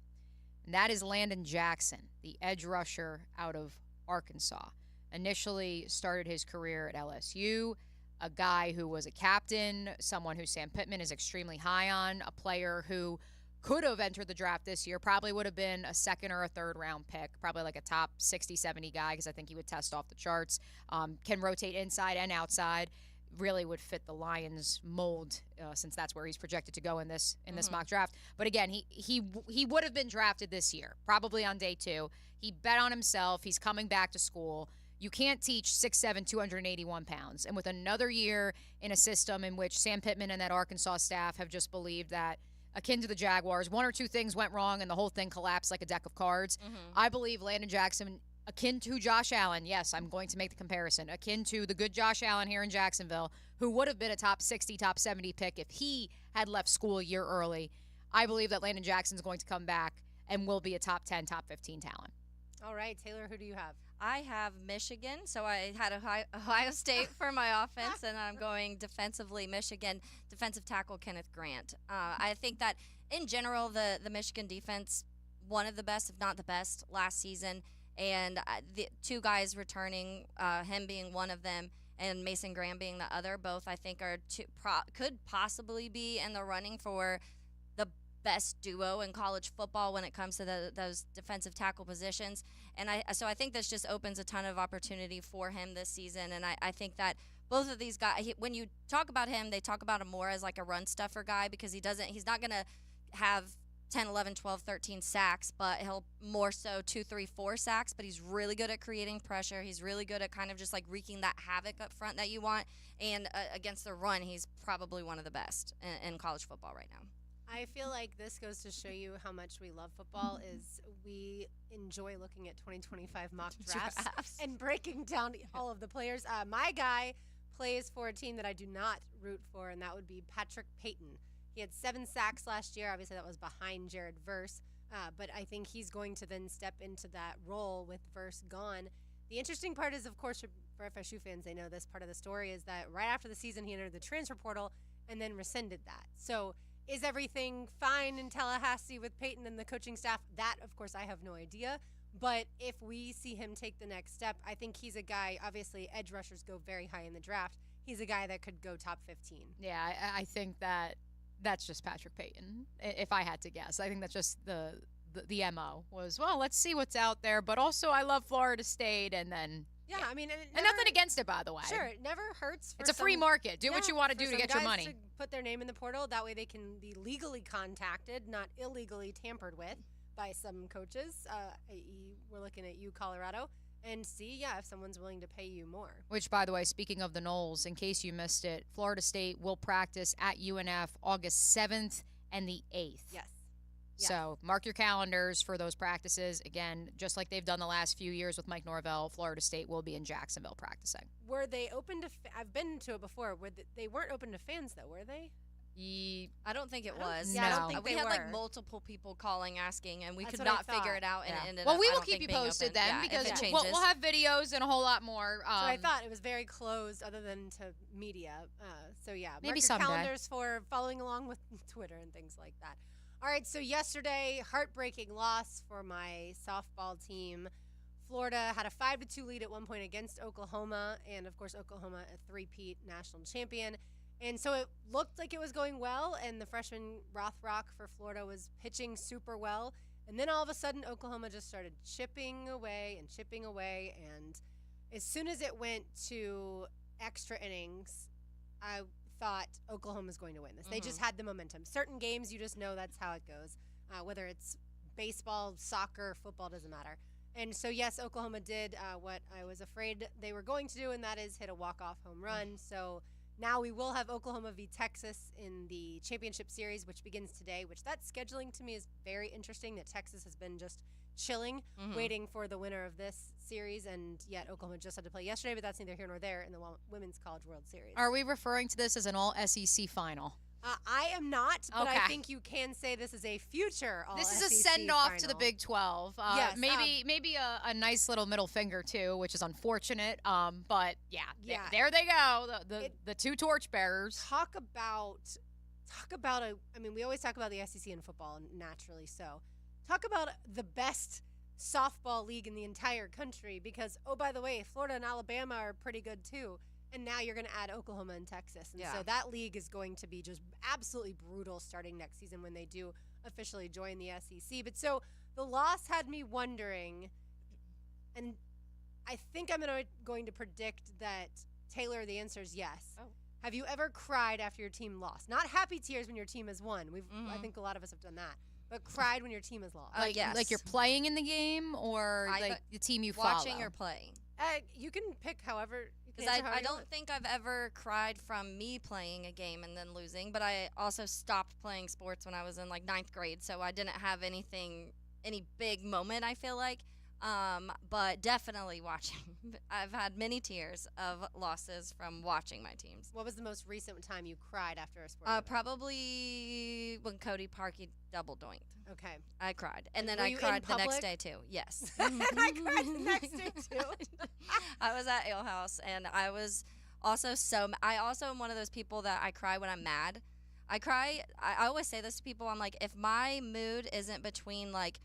And that is Landon Jackson, the edge rusher out of Arkansas. Initially started his career at LSU, a guy who was a captain, someone who Sam Pittman is extremely high on, a player who could have entered the draft this year, probably would have been a second or a third round pick, probably like a top 60, 70 guy because I think he would test off the charts, can rotate inside and outside, really would fit the Lions mold since that's where he's projected to go in this mock draft. But again, he would have been drafted this year, probably on day 2. He bet on himself. He's coming back to school. You can't teach 6'7", 281 pounds. And with another year in a system in which Sam Pittman and that Arkansas staff have just believed that, akin to the Jaguars, 1 or 2 things went wrong and the whole thing collapsed like a deck of cards. I believe Landon Jackson, akin to Josh Allen, yes, I'm going to make the comparison, akin to the good Josh Allen here in Jacksonville, who would have been a top 60, top 70 pick if he had left school a year early. I believe that Landon Jackson's going to come back and will be a top 10, top 15 talent. All right, Taylor, who do you have? I have Michigan, so I had Ohio State for my offense, and I'm going defensively Michigan, defensive tackle Kenneth Grant. I think that, in general, the Michigan defense, one of the best, if not the best, last season, and the 2 guys returning, him being one of them, and Mason Graham being the other, both I think are could possibly be in the running for the best duo in college football when it comes to those defensive tackle positions. And so I think this just opens a ton of opportunity for him this season. And I think that both of these guys, when you talk about him, they talk about him more as like a run stuffer guy because he's not going to have 10, 11, 12, 13 sacks, but he'll more so 2, 3, 4 sacks, but he's really good at creating pressure. He's really good at kind of just like wreaking that havoc up front that you want. And against the run, he's probably one of the best in college football right now. I feel like this goes to show you how much we love football is we enjoy looking at 2025 mock drafts and breaking down all of the players. My guy plays for a team that I do not root for, and that would be Patrick Payton. He had 7 sacks last year. Obviously, that was behind Jared Verse, but I think he's going to then step into that role with Verse gone. The interesting part is, of course, for FSU fans, they know this part of the story, is that right after the season, he entered the transfer portal and then rescinded that. So is everything fine in Tallahassee with Peyton and the coaching staff? That, of course, I have no idea. But if we see him take the next step, I think he's a guy, obviously, edge rushers go very high in the draft. He's a guy that could go top 15. Yeah, I think that's just Patrick Payton, if I had to guess. I think that's just the MO was, well, let's see what's out there. But also, I love Florida State, and then... Yeah, I mean, and nothing against it, by the way. Sure, it never hurts. For it's a free market. Do what you want to do to get your guys money. To put their name in the portal, that way they can be legally contacted, not illegally tampered with by some coaches. I.e., we're looking at you, Colorado, and see, if someone's willing to pay you more. Which, by the way, speaking of the Noles, in case you missed it, Florida State will practice at UNF August 7th and the 8th. Yes. So mark your calendars for those practices. Again, just like they've done the last few years with Mike Norvell, Florida State will be in Jacksonville practicing. Were they open to I've been to it before. They weren't open to fans, though, were they? I don't think it was. Yeah, I don't think we they had were. like multiple people calling, asking, and we That's could what I not figure thought. it out. And Yeah. it ended Well, up, we I will don't keep think you being posted open. then Yeah, because if it we'll changes. have videos and a whole lot more. So I thought it was very closed, other than to media. So yeah, Maybe mark your someday. calendars for following along with Twitter and things like that. All right, so yesterday, heartbreaking loss for my softball team. Florida had a 5-2 lead at one point against Oklahoma, and of course Oklahoma a three-peat national champion. And so it looked like it was going well, and the freshman Rothrock for Florida was pitching super well. And then all of a sudden, Oklahoma just started chipping away, and as soon as it went to extra innings, I thought Oklahoma was going to win this. They just had the momentum. Certain games, you just know that's how it goes, whether it's baseball, soccer, football, doesn't matter. And so, yes, Oklahoma did what I was afraid they were going to do, and that is hit a walk-off home run. So now we will have Oklahoma v. Texas in the championship series, which begins today, which that scheduling to me is very interesting, that Texas has been just chilling, waiting for the winner of this series, and yet Oklahoma just had to play yesterday, but that's neither here nor there in the Women's College World Series. Are we referring to this as an all-SEC final? I am not, but Okay. I think you can say this is a future all This is a SEC send-off to the final. Big 12. Yes, maybe a nice little middle finger, too, which is unfortunate. But, yeah, Yeah. there they go, the two torchbearers. Talk about I mean, we always talk about the SEC in football, naturally so. Talk about the best softball league in the entire country, because, oh, by the way, Florida and Alabama are pretty good too. And now you're going to add Oklahoma and Texas. And so that league is going to be just absolutely brutal starting next season when they do officially join the SEC. But so the loss had me wondering, and I think I'm going to predict that, Taylor, the answer is yes. Oh. Have you ever cried after your team lost? Not happy tears when your team has won. I think a lot of us have done that. But cried when your team has lost. Yes. Like you're playing in the game, or like the team you watching follow? or playing. You can pick however. Because I don't think I've ever cried from me playing a game and then losing, but I also stopped playing sports when I was in like 9th grade, so I didn't have any big moment, I feel like. But definitely watching. I've had many tears of losses from watching my teams. What was the most recent time you cried after a sport event? Probably when Cody Parkey double doinked. Okay. I cried. And then Were I you in cried the next public? day too. Yes. And I cried the next day too. I was at Ale House, and I was also I also am one of those people that I cry when I'm mad. I always say this to people. I'm like, if my mood isn't between like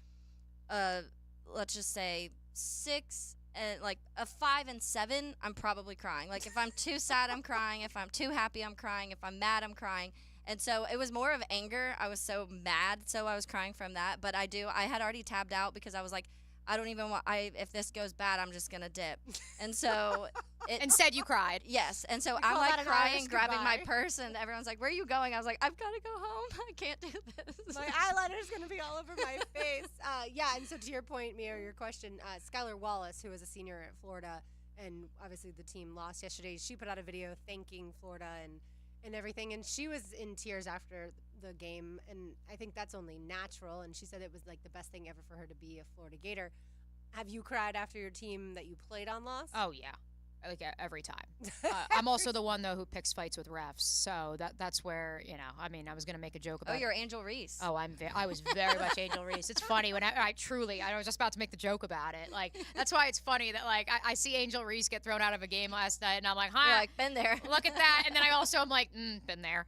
let's just say 6 and like a 5 and 7, I'm probably crying. Like if I'm too sad, I'm crying. If I'm too happy, I'm crying. If I'm mad, I'm crying. And so it was more of anger. I was so mad, so I was crying from that. But I had already tabbed out because I was like, I don't even want. If this goes bad, I'm just gonna dip. And so instead, you cried. Yes. And so You I'm call like that an crying, Irish grabbing my goodbye. purse, and everyone's like, "Where are you going?" I was like, "I've got to go home. I can't do this." My eyeliner's going to be all over my face. Yeah, and so to your point, Mia, or your question, Skylar Wallace, who is a senior at Florida, and obviously the team lost yesterday, she put out a video thanking Florida and everything, and she was in tears after the game, and I think that's only natural, and she said it was like the best thing ever for her to be a Florida Gator. Have you cried after your team that you played on lost? Oh, yeah. Like every time. I'm also the one, though, who picks fights with refs. So that's where, I mean, I was going to make a joke about Oh, you're Angel Reese. Oh, I was very much Angel Reese. It's funny when I was just about to make the joke about it. Like, that's why it's funny that, like, I see Angel Reese get thrown out of a game last night, and I'm like, You're like, been there. Look at that. And then I also am like, been there.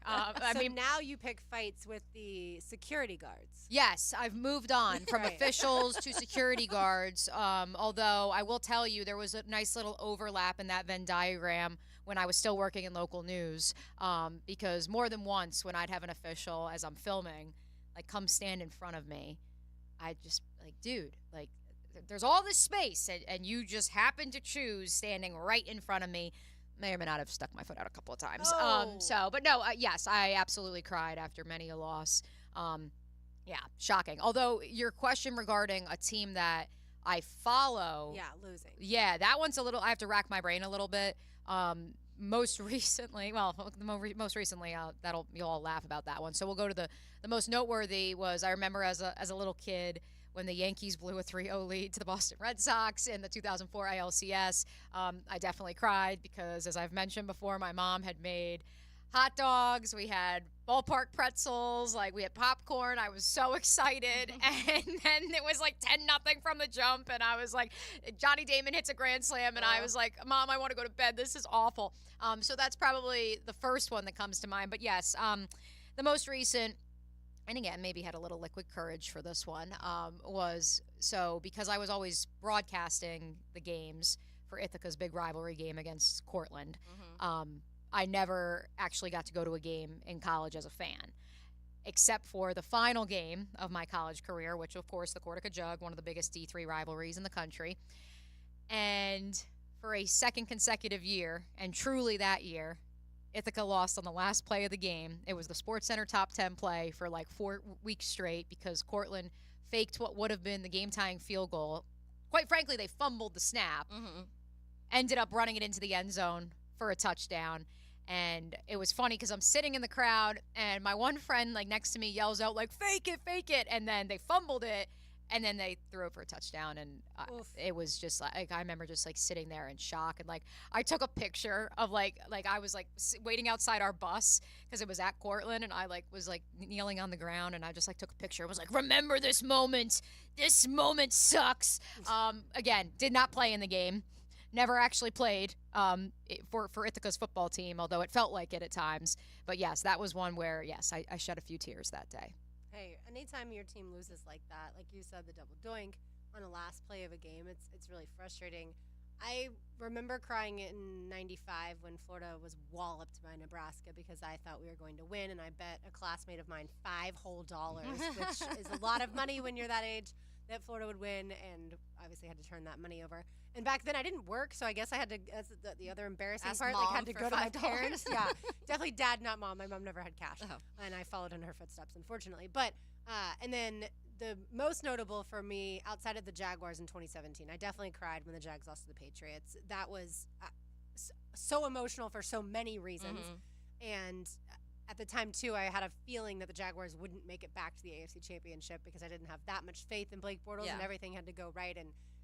So now you pick fights with the security guards. Yes, I've moved on from Right. officials to security guards. Although I will tell you, there was a nice little overlap in that Venn diagram when I was still working in local news. Because more than once, when I'd have an official as I'm filming, like, come stand in front of me, I just like, dude, like, there's all this space, and you just happen to choose standing right in front of me. May or may not have stuck my foot out a couple of times. But no, yes, I absolutely cried after many a loss. Yeah, shocking. Although your question regarding a team that I follow. Yeah, losing. Yeah, that one's a little, I have to rack my brain a little bit. Most recently, you'll all laugh about that one. So we'll go to the most noteworthy was, I remember as a little kid, when the Yankees blew a 3-0 lead to the Boston Red Sox in the 2004 ALCS. I definitely cried because, as I've mentioned before, my mom had made hot dogs. We had ballpark pretzels. Like, we had popcorn. I was so excited. And then it was like 10-0 from the jump. And I was like, Johnny Damon hits a grand slam. And I was like, Mom, I want to go to bed. This is awful. So that's probably the first one that comes to mind. But yes, the most recent, and again, maybe had a little liquid courage for this one, was because I was always broadcasting the games for Ithaca's big rivalry game against Cortland. I never actually got to go to a game in college as a fan, except for the final game of my college career, which, of course, the Cortica Jug, one of the biggest D3 rivalries in the country. And for a second consecutive year, and truly that year, Ithaca lost on the last play of the game. It was the SportsCenter top 10 play for like 4 weeks straight because Cortland faked what would have been the game-tying field goal. Quite frankly, they fumbled the snap, ended up running it into the end zone for a touchdown. And it was funny because I'm sitting in the crowd, and my one friend like next to me yells out like, fake it. And then they fumbled it, and then they threw it for a touchdown. And it was just like, I remember just like sitting there in shock. And like, I took a picture of like I was like waiting outside our bus because it was at Cortland, and I like was like kneeling on the ground, and I just like took a picture. I was like, remember this moment. This moment sucks. Again, did not play in the game. Never actually played for Ithaca's football team, although it felt like it at times. But yes, that was one where, yes, I shed a few tears that day. Hey, anytime your team loses like that, like you said, the double doink on a last play of a game, it's really frustrating. I remember crying in '95 when Florida was walloped by Nebraska because I thought we were going to win, and I bet a classmate of mine $5 whole, which is a lot of money when you're that age, that Florida would win, and obviously had to turn that money over. And back then I didn't work, so I guess I had to, that's the other embarrassing part, like had to go to my parents. Yeah, definitely dad, not mom. My mom never had cash, and I followed in her footsteps, unfortunately. But, and then the most notable for me, outside of the Jaguars in 2017, I definitely cried when the Jags lost to the Patriots. That was so emotional for so many reasons. And at the time, too, I had a feeling that the Jaguars wouldn't make it back to the AFC Championship because I didn't have that much faith in Blake Bortles, and everything had to go right.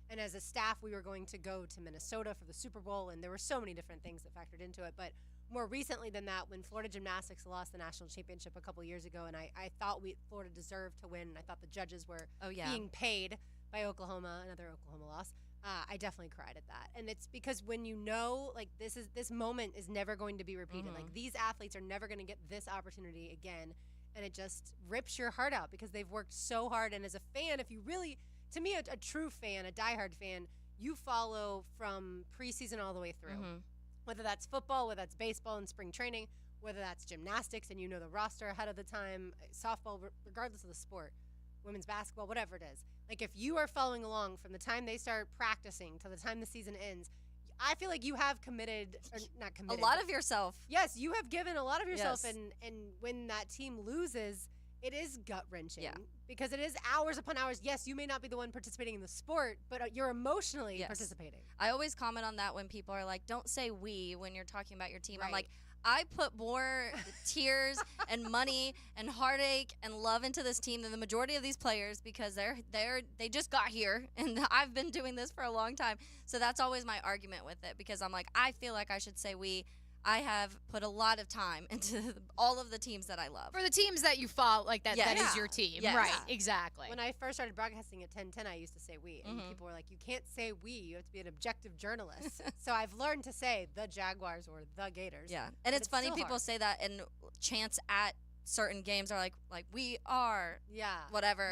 And as a staff, we were going to go to Minnesota for the Super Bowl, and there were so many different things that factored into it. But more recently than that, when Florida Gymnastics lost the national championship a couple years ago, and I thought Florida deserved to win, and I thought the judges were being paid by Oklahoma, another Oklahoma loss, I definitely cried at that. And it's because when you know, like, this moment is never going to be repeated. Like, these athletes are never going to get this opportunity again, and it just rips your heart out because they've worked so hard. And as a fan, if you really... To me, a true fan, a diehard fan, you follow from preseason all the way through. Whether that's football, whether that's baseball and spring training, whether that's gymnastics and you know the roster ahead of the time, softball, regardless of the sport, women's basketball, whatever it is. Like, if you are following along from the time they start practicing to the time the season ends, I feel like you have committed, or not committed. A lot of yourself. Yes, you have given a lot of yourself, and when that team loses, it is gut-wrenching because it is hours upon hours. Yes, you may not be the one participating in the sport, but you're emotionally participating. I always comment on that when people are like, don't say we when you're talking about your team. I'm like, I put more tears and money and heartache and love into this team than the majority of these players because they just got here, and I've been doing this for a long time. So that's always my argument with it because I'm like, I feel like I should say we. I have put a lot of time into all of the teams that I love. For the teams that you follow, like that is your team. Yes. Right, exactly. When I first started broadcasting at 1010, I used to say we, and people were like, you can't say we, you have to be an objective journalist. So I've learned to say the Jaguars or the Gators. Yeah, and it's funny people say that, and chants at certain games are like we are whatever,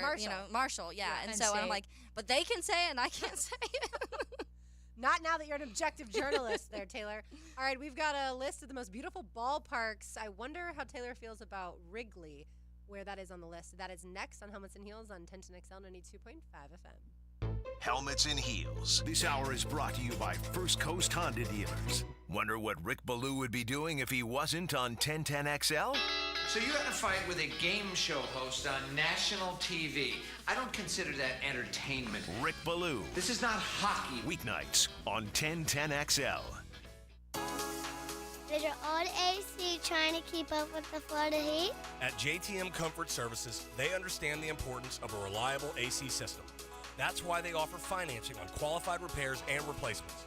Marshall. And so I'm like, but they can say it and I can't say it. Not now that you're an objective journalist there, Taylor. All right, we've got a list of the most beautiful ballparks. I wonder how Taylor feels about Wrigley, where that is on the list. That is next on Helmets and Heels on 1010XL 92.5 FM. Helmets and Heels. This hour is brought to you by First Coast Honda Dealers. Wonder what Rick Ballou would be doing if he wasn't on 1010XL? So you had a fight with a game show host on national TV. I don't consider that entertainment. Rick Ballou. This is not hockey. Weeknights on 1010XL. Is your old AC trying to keep up with the Florida heat? At JTM Comfort Services, they understand the importance of a reliable AC system. That's why they offer financing on qualified repairs and replacements.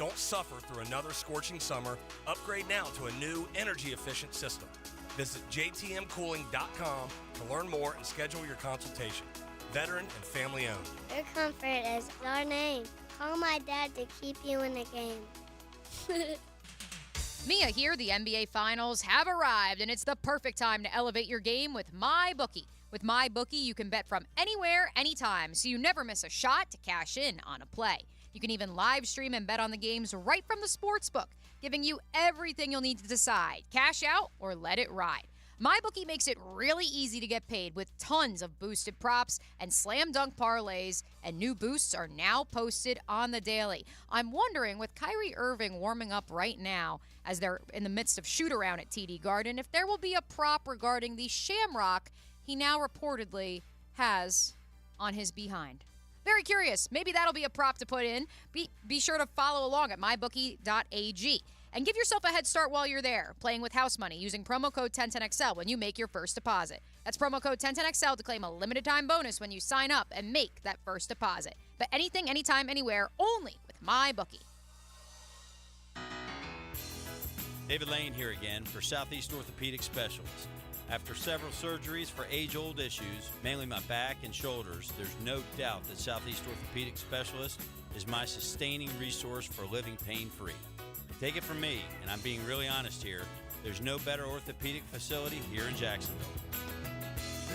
Don't suffer through another scorching summer. Upgrade now to a new energy-efficient system. Visit jtmcooling.com to learn more and schedule your consultation. Veteran and family owned. Your comfort is our name. Call my dad to keep you in the game. Mia here, the NBA Finals have arrived, and it's the perfect time to elevate your game with MyBookie. With MyBookie, you can bet from anywhere, anytime, so you never miss a shot to cash in on a play. You can even live stream and bet on the games right from the sportsbook, giving you everything you'll need to decide, cash out or let it ride. MyBookie makes it really easy to get paid with tons of boosted props and slam dunk parlays, and new boosts are now posted on the daily. I'm wondering, with Kyrie Irving warming up right now as they're in the midst of shoot-around at TD Garden, if there will be a prop regarding the shamrock he now reportedly has on his behind. Very curious. Maybe that'll be a prop to put in. Be sure to follow along at mybookie.ag. And give yourself a head start while you're there, playing with house money using promo code 1010XL when you make your first deposit. That's promo code 1010XL to claim a limited time bonus when you sign up and make that first deposit. But anything, anytime, anywhere, only with MyBookie. David Lane here again for Southeast Orthopedic Specialists. After several surgeries for age-old issues, mainly my back and shoulders, there's no doubt that Southeast Orthopedic Specialist is my sustaining resource for living pain-free. Take it from me, and I'm being really honest here, there's no better orthopedic facility here in Jacksonville.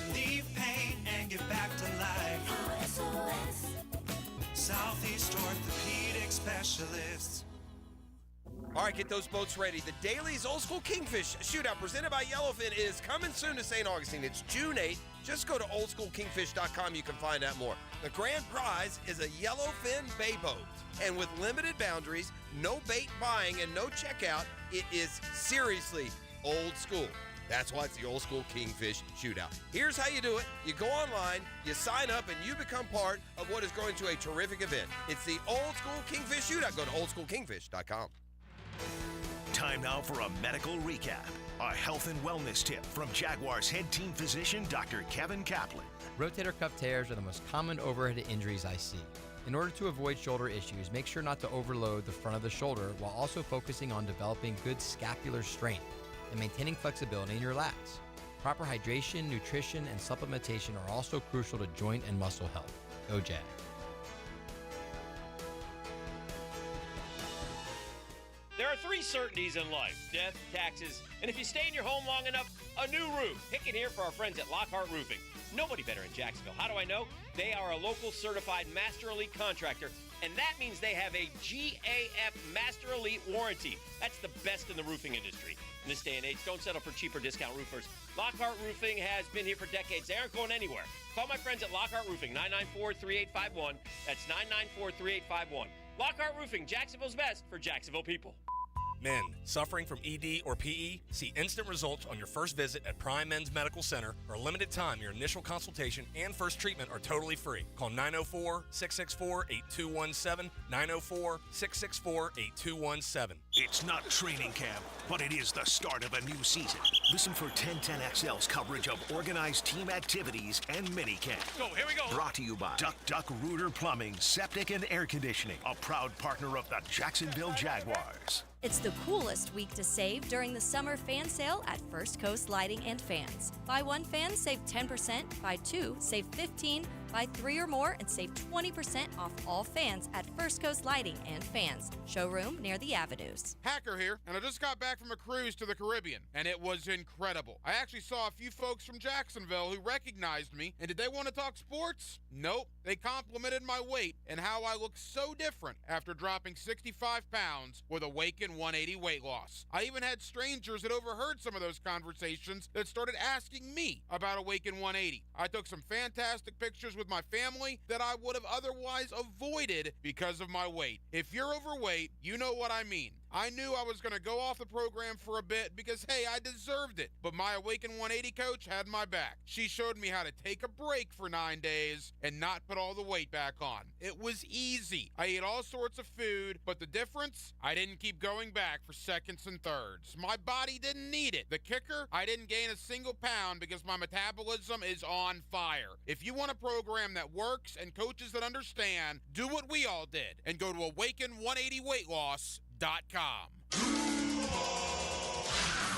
Relieve pain and get back to life. SOS. Southeast Orthopedic Specialists. All right, get those boats ready. The Dailies Old School Kingfish Shootout presented by Yellowfin is coming soon to St. Augustine. It's June 8th. Just go to oldschoolkingfish.com. You can find out more. The grand prize is a Yellowfin bay boat. And with limited boundaries, no bait buying, and no checkout, it is seriously old school. That's why it's the Old School Kingfish Shootout. Here's how you do it. You go online, you sign up, and you become part of what is going to a terrific event. It's the Old School Kingfish Shootout. Go to oldschoolkingfish.com. Time now for a medical recap. A health and wellness tip from Jaguars head team physician, Dr. Kevin Kaplan. Rotator cuff tears are the most common overhead injuries I see. In order to avoid shoulder issues, make sure not to overload the front of the shoulder while also focusing on developing good scapular strength and maintaining flexibility in your lats. Proper hydration, nutrition, and supplementation are also crucial to joint and muscle health. Go Jag. There are three certainties in life: death, taxes, and if you stay in your home long enough, a new roof. Pick it here for our friends at Lockhart Roofing. Nobody better in Jacksonville. How do I know? They are a local certified Master Elite contractor, and that means they have a GAF Master Elite warranty. That's the best in the roofing industry. In this day and age, don't settle for cheaper discount roofers. Lockhart Roofing has been here for decades. They aren't going anywhere. Call my friends at Lockhart Roofing, 994-3851. That's 994-3851. Lockhart Roofing, Jacksonville's best for Jacksonville people. Men suffering from ED or PE, see instant results on your first visit at Prime Men's Medical Center. For a limited time, your initial consultation and first treatment are totally free. Call 904-664-8217, 904-664-8217. It's not training camp, but it is the start of a new season. Listen for 1010XL's coverage of organized team activities and minicamp. Go, here we go. Brought to you by Duck Rooter Plumbing, Septic and Air Conditioning, a proud partner of the Jacksonville Jaguars. It's the coolest week to save during the summer fan sale at First Coast Lighting and Fans. Buy one fan, save 10%. Buy two, save 15%. Buy three or more and save 20% off all fans at First Coast Lighting and Fans. Showroom near the Avenues. Hacker here, and I just got back from a cruise to the Caribbean, and it was incredible. I actually saw a few folks from Jacksonville who recognized me, and did they want to talk sports? Nope. They complimented my weight and how I look so different after dropping 65 pounds with a Waken 180 weight loss. I even had strangers that overheard some of those conversations that started asking me about a Waken 180. I took some fantastic pictures with my family that I would have otherwise avoided because of my weight. If you're overweight, you know what I mean. I knew I was going to go off the program for a bit because, hey, I deserved it. But my Awaken 180 coach had my back. She showed me how to take a break for 9 days and not put all the weight back on. It was easy. I ate all sorts of food, but the difference? I didn't keep going back for seconds and thirds. My body didn't need it. The kicker? I didn't gain a single pound because my metabolism is on fire. If you want a program that works and coaches that understand, do what we all did and go to awaken180weightloss.com.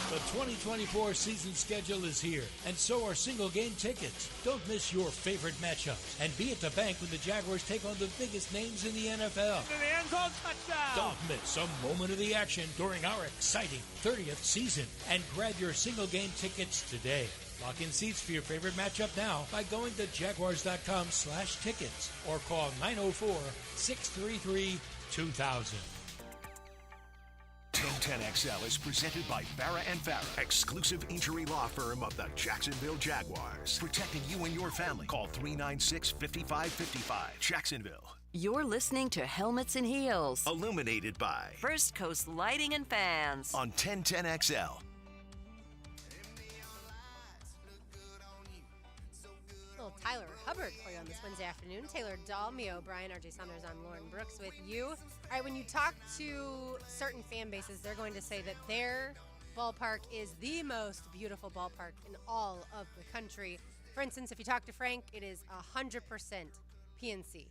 The 2024 season schedule is here, and so are single-game tickets. Don't miss your favorite matchups, and be at the bank when the Jaguars take on the biggest names in the NFL. To the end zone, touchdown! Don't miss a moment of the action during our exciting 30th season, and grab your single-game tickets today. Lock in seats for your favorite matchup now by going to jaguars.com/tickets or call 904-633-2000. 1010XL is presented by Farah & Farah, exclusive injury law firm of the Jacksonville Jaguars. Protecting you and your family. Call 396-5555. Jacksonville. You're listening to Helmets and Heels. Illuminated by First Coast Lighting and Fans. On 1010XL. Little Tyler Hubbard for you on this Wednesday afternoon. Taylor Dahl, Mia O'Brien, RJ Saunders, I'm Lauren Brooks with you. All right, when you talk to certain fan bases, they're going to say that their ballpark is the most beautiful ballpark in all of the country. For instance, if you talk to Frank, it is 100% PNC.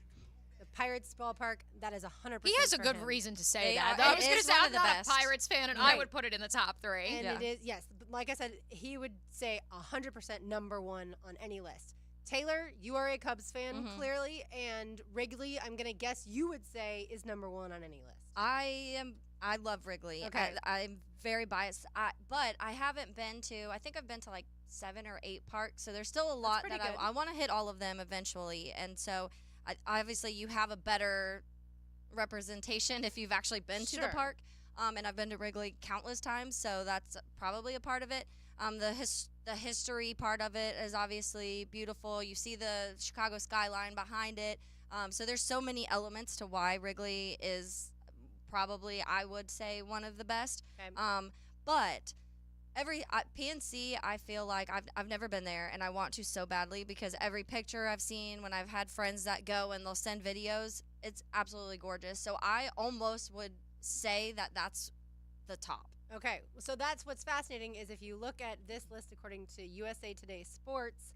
The Pirates ballpark, that is 100%. He has a for good him. reason to say They that. are- I it was going to is say one I'm of the not best. a Pirates fan, and I Right. would put it in the top three. And Yeah. it is, yes. But like I said, he would say 100% number one on any list. Taylor, you are a Cubs fan, clearly, and Wrigley, I'm going to guess you would say is number one on any list. I love Wrigley. Okay. I'm very biased, but I haven't been to. I think I've been to like 7 or 8 parks, so there's still a lot pretty that good. I want to hit all of them eventually. And so, obviously, you have a better representation if you've actually been to the Sure. park. And I've been to Wrigley countless times, so that's probably a part of it. The history part of it is obviously beautiful. You see the Chicago skyline behind it. So there's so many elements to why Wrigley is probably, I would say, one of the best. Okay. But PNC, I feel like I've never been there, and I want to so badly because every picture I've seen when I've had friends that go and they'll send videos, it's absolutely gorgeous. So I almost would say that that's the top. Okay, so that's what's fascinating is if you look at this list according to USA Today Sports,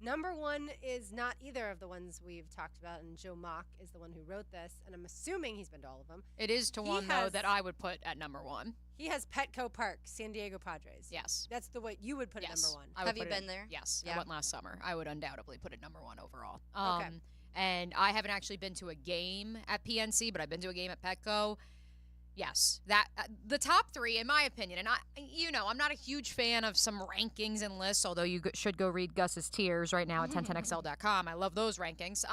number one is not either of the ones we've talked about, and Joe Mock is the one who wrote this, and I'm assuming he's been to all of them. It is to one, though, that I would put at number one. He has Petco Park, San Diego Padres. Yes. That's what you would put at number one. I would Have you put it been in- there? Yes. Yeah. I went last summer. I would undoubtedly put it number one overall. Okay. And I haven't actually been to a game at PNC, but I've been to a game at Petco. Yes, that the top three, in my opinion, and I'm not a huge fan of some rankings and lists, although you should go read Gus's tiers right now at 1010xl.com. I love those rankings.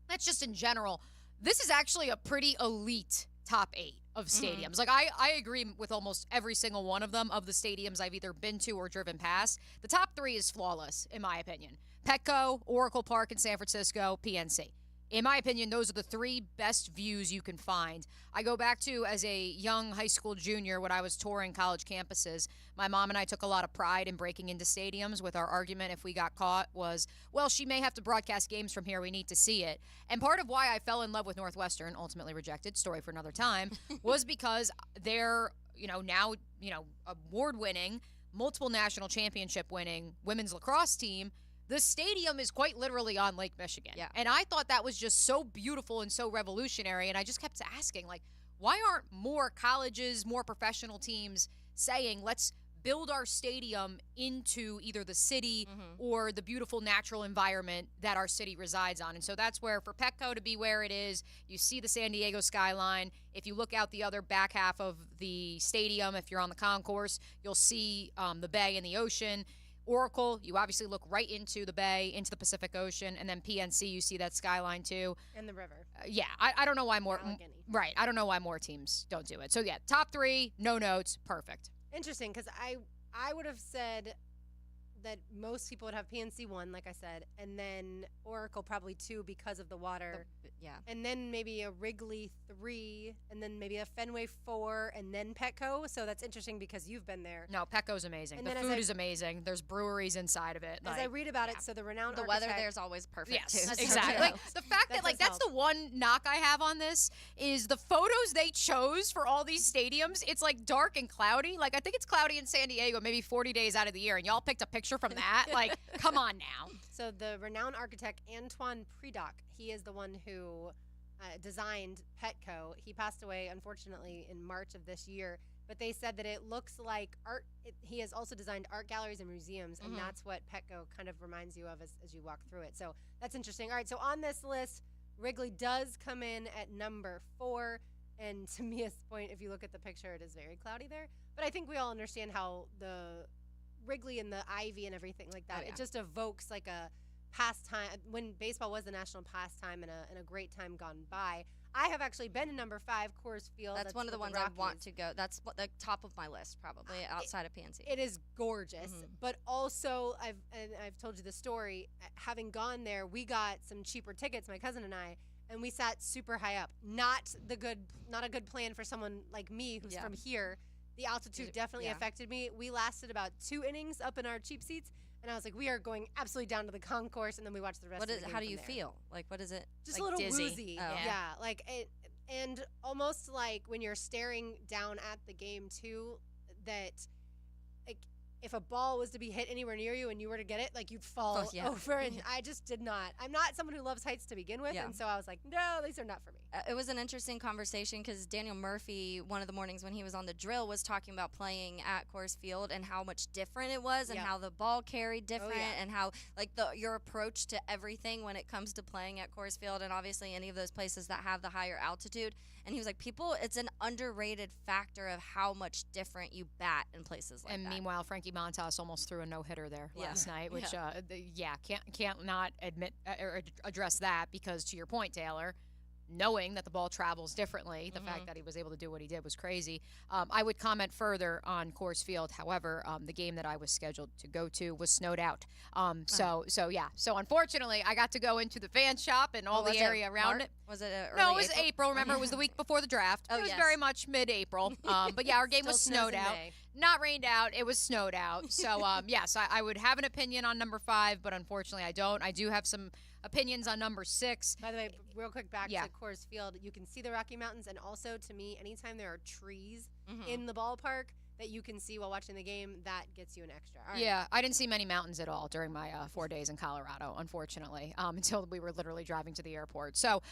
That's just in general. This is actually a pretty elite top 8 of stadiums. Like, I agree with almost every single one of them, of the stadiums I've either been to or driven past. The top 3 is flawless, in my opinion. Petco, Oracle Park in San Francisco, PNC. In my opinion, those are the 3 best views you can find. I go back to as a young high school junior when I was touring college campuses. My mom and I took a lot of pride in breaking into stadiums with our argument if we got caught was, well, she may have to broadcast games from here. We need to see it. And part of why I fell in love with Northwestern, ultimately rejected, story for another time, was because they're, now, award-winning, multiple national championship winning women's lacrosse team. The stadium is quite literally on Lake Michigan. Yeah. And I thought that was just so beautiful and so revolutionary. And I just kept asking, why aren't more colleges, more professional teams saying, let's build our stadium into either the city or the beautiful natural environment that our city resides on? And so that's where, for Petco to be where it is, you see the San Diego skyline. If you look out the other back half of the stadium, if you're on the concourse, you'll see the bay and the ocean. Oracle, you obviously look right into the bay, into the Pacific Ocean, and then PNC, you see that skyline too. And the river. I don't know why more. Allegheny. Right, I don't know why more teams don't do it. So yeah, top 3, no notes, perfect. Interesting, because I would have said that most people would have PNC 1, like I said, and then Oracle probably 2 because of the water. Yeah. And then maybe a Wrigley 3, and then maybe a Fenway 4, and then Petco. So that's interesting because you've been there. No, Petco's amazing. And the then food is amazing. There's breweries inside of it. As I read about it, so the renowned The architect, weather there's always perfect Yes, too. exactly. Like the fact that like that's the one knock I have on this is the photos they chose for all these stadiums. It's like dark and cloudy. Like I think it's cloudy in San Diego maybe 40 days out of the year, and y'all picked a picture from that. Like, come on now. So the renowned architect Antoine Predock, he is the one who designed Petco. He passed away, unfortunately, in March of this year. But they said that it looks like art. He has also designed art galleries and museums, and that's what Petco kind of reminds you of as you walk through it. So that's interesting. All right, so on this list, Wrigley does come in at number 4. And to Mia's point, if you look at the picture, it is very cloudy there. But I think we all understand how the Wrigley and the ivy and everything like that, it just evokes like a pastime when baseball was a national pastime and a great time gone by. I have actually been to number 5, Coors Field. That's one of the ones I want to go. That's the top of my list, probably outside of PNC. It is gorgeous, but also I've told you the story. Having gone there, we got some cheaper tickets, my cousin and I, and we sat super high up. Not a good plan for someone like me who's from here. The altitude definitely affected me. We lasted about 2 innings up in our cheap seats. And I was like, we are going absolutely down to the concourse, and then we watched the rest of the game. How do you there. feel? Like, what is it? Just like a little dizzy? woozy. Oh. Yeah, like it, and almost like when you're staring down at the game too, that like if a ball was to be hit anywhere near you and you were to get it, like you'd fall over. And I just did not. I'm not someone who loves heights to begin with, and so I was like, no, these are not for me. It was an interesting conversation because Daniel Murphy, one of the mornings when he was on the drill, was talking about playing at Coors Field and how much different it was and how the ball carried different and how like your approach to everything when it comes to playing at Coors Field and obviously any of those places that have the higher altitude. And he was like, it's an underrated factor of how much different you bat in places like that. And meanwhile, Frankie Montas almost threw a no-hitter there last night, which can't not admit or address that because to your point, Taylor, knowing that the ball travels differently, the fact that he was able to do what he did was crazy. I would comment further on Coors Field. However, the game that I was scheduled to go to was snowed out. So unfortunately, I got to go into the fan shop and all the area around it. Was it No, it was April. Remember, it was the week before the draft. It was very much mid-April. But yeah, our game was snowed out. Not rained out. It was snowed out. So yes, I would have an opinion on number 5, but unfortunately I don't. I do have some opinions on number 6. By the way, real quick back to Coors Field, you can see the Rocky Mountains, and also to me, anytime there are trees in the ballpark that you can see while watching the game, that gets you an extra. All right. Yeah, I didn't see many mountains at all during my 4 days in Colorado, unfortunately, until we were literally driving to the airport. So,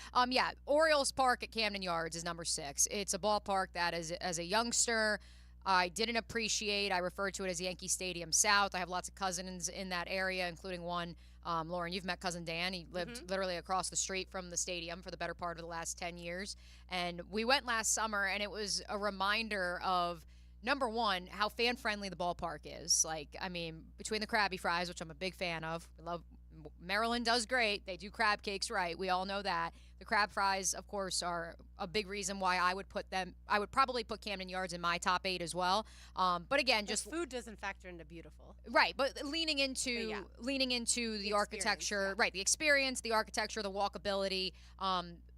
Orioles Park at Camden Yards is number 6. It's a ballpark that, as a youngster, I didn't appreciate. I refer to it as Yankee Stadium South. I have lots of cousins in that area, including one. Lauren, you've met cousin Dan. He lived literally across the street from the stadium for the better part of the last 10 years. And we went last summer, and it was a reminder of, number one, how fan-friendly the ballpark is. Like, I mean, between the Krabby Fries, which I'm a big fan of, Maryland does great. They do crab cakes right. We all know that. The crab fries, of course, are a big reason why I would probably put Camden Yards in my top 8 as well. But again, just food doesn't factor into beautiful. Right, but leaning into the architecture, right, the experience, the architecture, the walkability,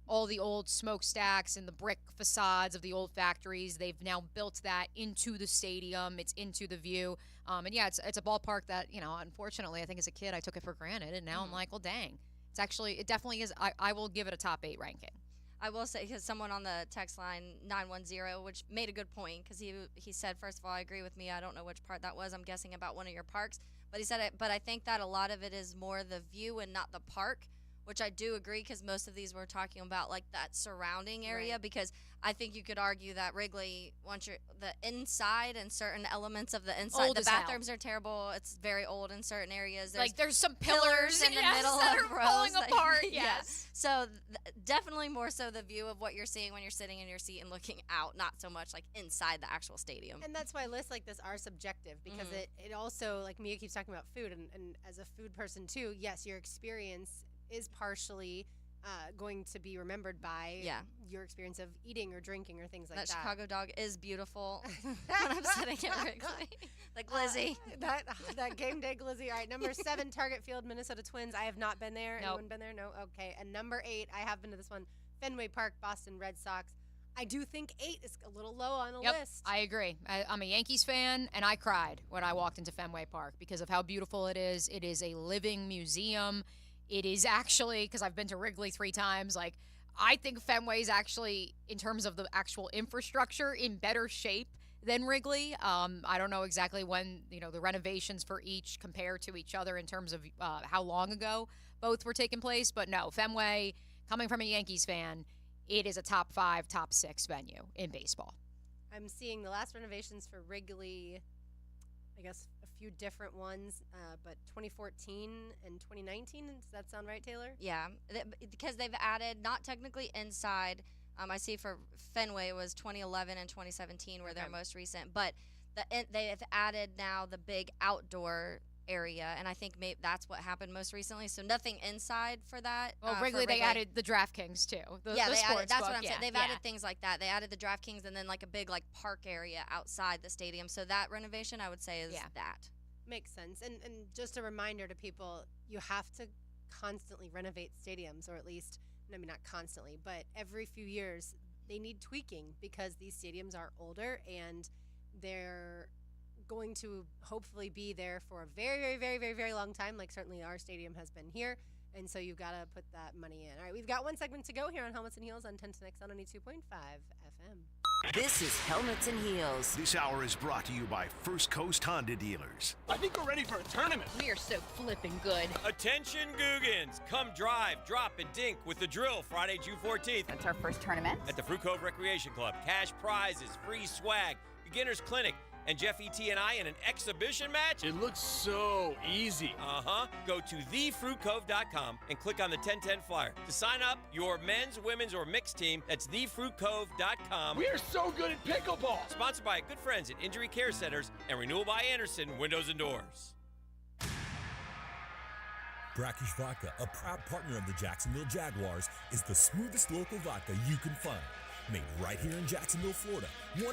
all the old smokestacks and the brick facades of the old factories. They've now built that into the stadium. It's into the view. And yeah, it's a ballpark that, unfortunately, I think as a kid I took it for granted, and now I'm like, well, dang. It definitely is. I will give it a top 8 ranking. I will say, because someone on the text line 910, which made a good point, because he said, first of all, I agree with me. I don't know which part that was. I'm guessing about one of your parks. But he said it. But I think that a lot of it is more the view and not the park, which I do agree, because most of these we're talking about like that surrounding area. Right. Because I think you could argue that Wrigley, once you're the inside and certain elements of the inside, old the as bathrooms hell. Are terrible. It's very old in certain areas. There's some pillars in the yes, middle that of are rows falling apart. Yes. So definitely more so the view of what you're seeing when you're sitting in your seat and looking out, not so much like inside the actual stadium. And that's why lists like this are subjective, because it also, like Mia keeps talking about food, and as a food person too, yes, your experience is partially going to be remembered by your experience of eating or drinking or things like that. That Chicago dog is beautiful when I'm sitting at Wrigley. The glizzy. That game day glizzy. All right, number 7, Target Field, Minnesota Twins. I have not been there. Nope. Anyone been there? No? Okay. And number 8, I have been to this one, Fenway Park, Boston Red Sox. I do think 8 is a little low on the list. I agree. I'm a Yankees fan, and I cried when I walked into Fenway Park because of how beautiful it is. It is a living museum. It is actually, because I've been to Wrigley 3 times, like, I think Fenway is actually, in terms of the actual infrastructure, in better shape than Wrigley. I don't know exactly when, the renovations for each compare to each other in terms of how long ago both were taking place. But no, Fenway, coming from a Yankees fan, it is a top 5, top 6 venue in baseball. I'm seeing the last renovations for Wrigley, I guess a few different ones, but 2014 and 2019. Does that sound right, Taylor? Yeah, because they've added, not technically inside. I see for Fenway it was 2011 and 2017 were their most recent, but they've added now the big outdoor area, and I think maybe that's what happened most recently. So nothing inside for that. Well, Wrigley, they added the DraftKings too. They added. That's what I'm saying. They've added things like that. They added the DraftKings and then like a big park area outside the stadium. So that renovation, I would say, is that. Makes sense. And just a reminder to people, you have to constantly renovate stadiums, or at least, maybe not constantly, but every few years they need tweaking because these stadiums are older and they're going to hopefully be there for a very, very, very, very, very long time, like certainly our stadium has been here. And so you've got to put that money in. All right, we've got one segment to go here on Helmets and Heels on 1010XL 92.5 FM. This is Helmets and Heels. This hour is brought to you by First Coast Honda Dealers. I think we're ready for a tournament. We are so flipping good. Attention, Googans. Come drive, drop, and dink with the drill Friday, June 14th. That's our first tournament. At the Fruit Cove Recreation Club. Cash prizes, free swag, beginner's clinic, and Jeff E.T. and I in an exhibition match? It looks so easy. Go to thefruitcove.com and click on the 1010 flyer. To sign up your men's, women's, or mixed team, that's thefruitcove.com. We are so good at pickleball. Sponsored by good friends at Injury Care Centers and Renewal by Anderson Windows and Doors. Brackish Vodka, a proud partner of the Jacksonville Jaguars, is the smoothest local vodka you can find. Made right here in Jacksonville, Florida, 100%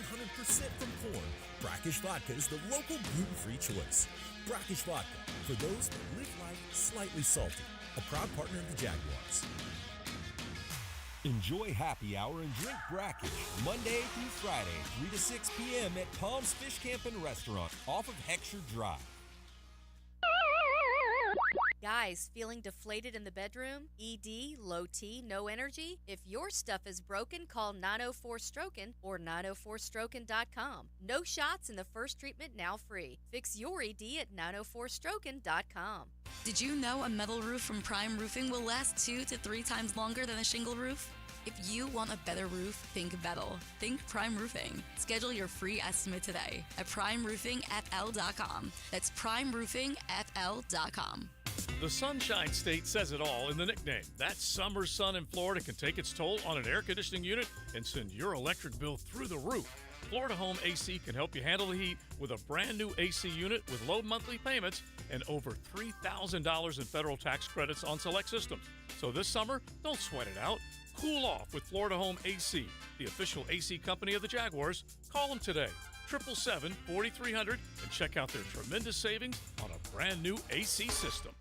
from corn, Brackish Vodka is the local gluten-free choice. Brackish Vodka, for those who live life slightly salty, a proud partner of the Jaguars. Enjoy happy hour and drink Brackish Monday through Friday, 3 to 6 p.m. at Palms Fish Camp and Restaurant off of Heckscher Drive. Guys, feeling deflated in the bedroom? ED, low T, no energy? If your stuff is broken, call 904-STROKEN or 904stroken.com. No shots in the first treatment, now free. Fix your ED at 904stroken.com. Did you know a metal roof from Prime Roofing will last 2 to 3 times longer than a shingle roof? If you want a better roof, think metal. Think Prime Roofing. Schedule your free estimate today at primeroofingfl.com. That's primeroofingfl.com. The Sunshine State says it all in the nickname. That summer sun in Florida can take its toll on an air conditioning unit and send your electric bill through the roof. Florida Home AC can help you handle the heat with a brand new AC unit with low monthly payments and over $3,000 in federal tax credits on select systems. So this summer, don't sweat it out. Cool off with Florida Home AC, the official AC company of the Jaguars. Call them today, 777-4300, and check out their tremendous savings on a brand new AC system.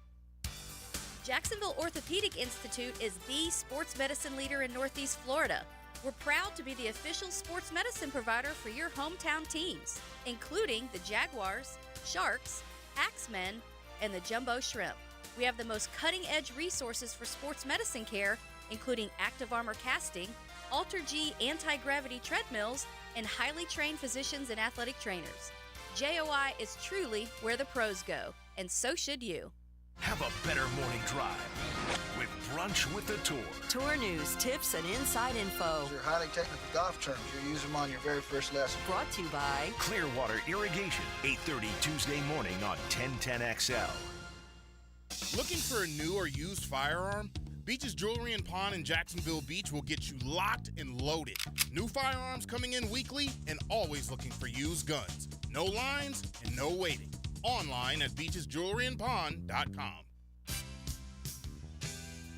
Jacksonville Orthopedic Institute is the sports medicine leader in Northeast Florida. We're proud to be the official sports medicine provider for your hometown teams, including the Jaguars, Sharks, Axemen, and the Jumbo Shrimp. We have the most cutting-edge resources for sports medicine care, including active armor casting, Alter-G anti-gravity treadmills, and highly trained physicians and athletic trainers. JOI is truly where the pros go, and so should you. Have a better morning drive with Brunch with the Tour. Tour news, tips, and inside info. Your highly technical golf terms, you'll use them on your very first lesson. Brought to you by Clearwater Irrigation, 8:30 Tuesday morning on 1010XL. Looking for a new or used firearm? Beach's Jewelry and Pawn in Jacksonville Beach will get you locked and loaded. New firearms coming in weekly and always looking for used guns. No lines and no waiting. Online at beachesjewelryandpawn.com.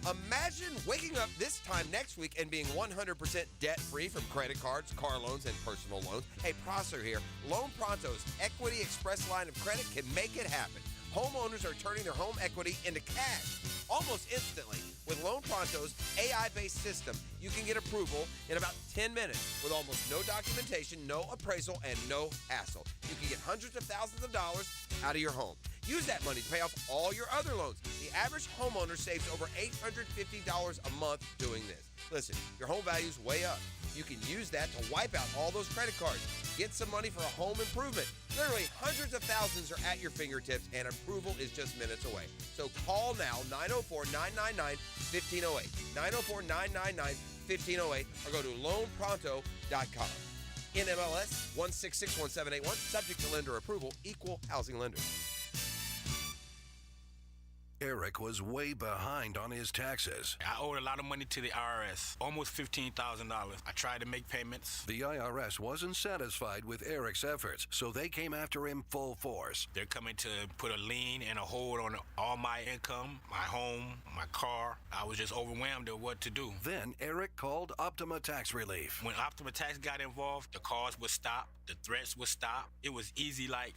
Imagine waking up this time next week and being 100% debt-free from credit cards, car loans, and personal loans. Hey, Prosser here. Loan Pronto's Equity Express line of credit can make it happen. Homeowners are turning their home equity into cash almost instantly. With Loan Pronto's AI-based system, you can get approval in about 10 minutes with almost no documentation, no appraisal, and no hassle. You can get hundreds of thousands of dollars out of your home. Use that money to pay off all your other loans. The average homeowner saves over $850 a month doing this. Listen, your home value's way up. You can use that to wipe out all those credit cards. Get some money for a home improvement. Literally hundreds of thousands are at your fingertips, and approval is just minutes away. So call now, 904-999-1508, 904-999-1508, or go to loanpronto.com. NMLS 1661781, subject to lender approval, equal housing lender. Eric was way behind on his taxes. I owed a lot of money to the IRS, almost $15,000. I tried to make payments. The IRS wasn't satisfied with Eric's efforts, so they came after him full force. They're coming to put a lien and a hold on all my income, my home, my car. I was just overwhelmed at what to do. Then Eric called Optima Tax Relief. When Optima Tax got involved, the calls would stop, the threats would stop. It was easy like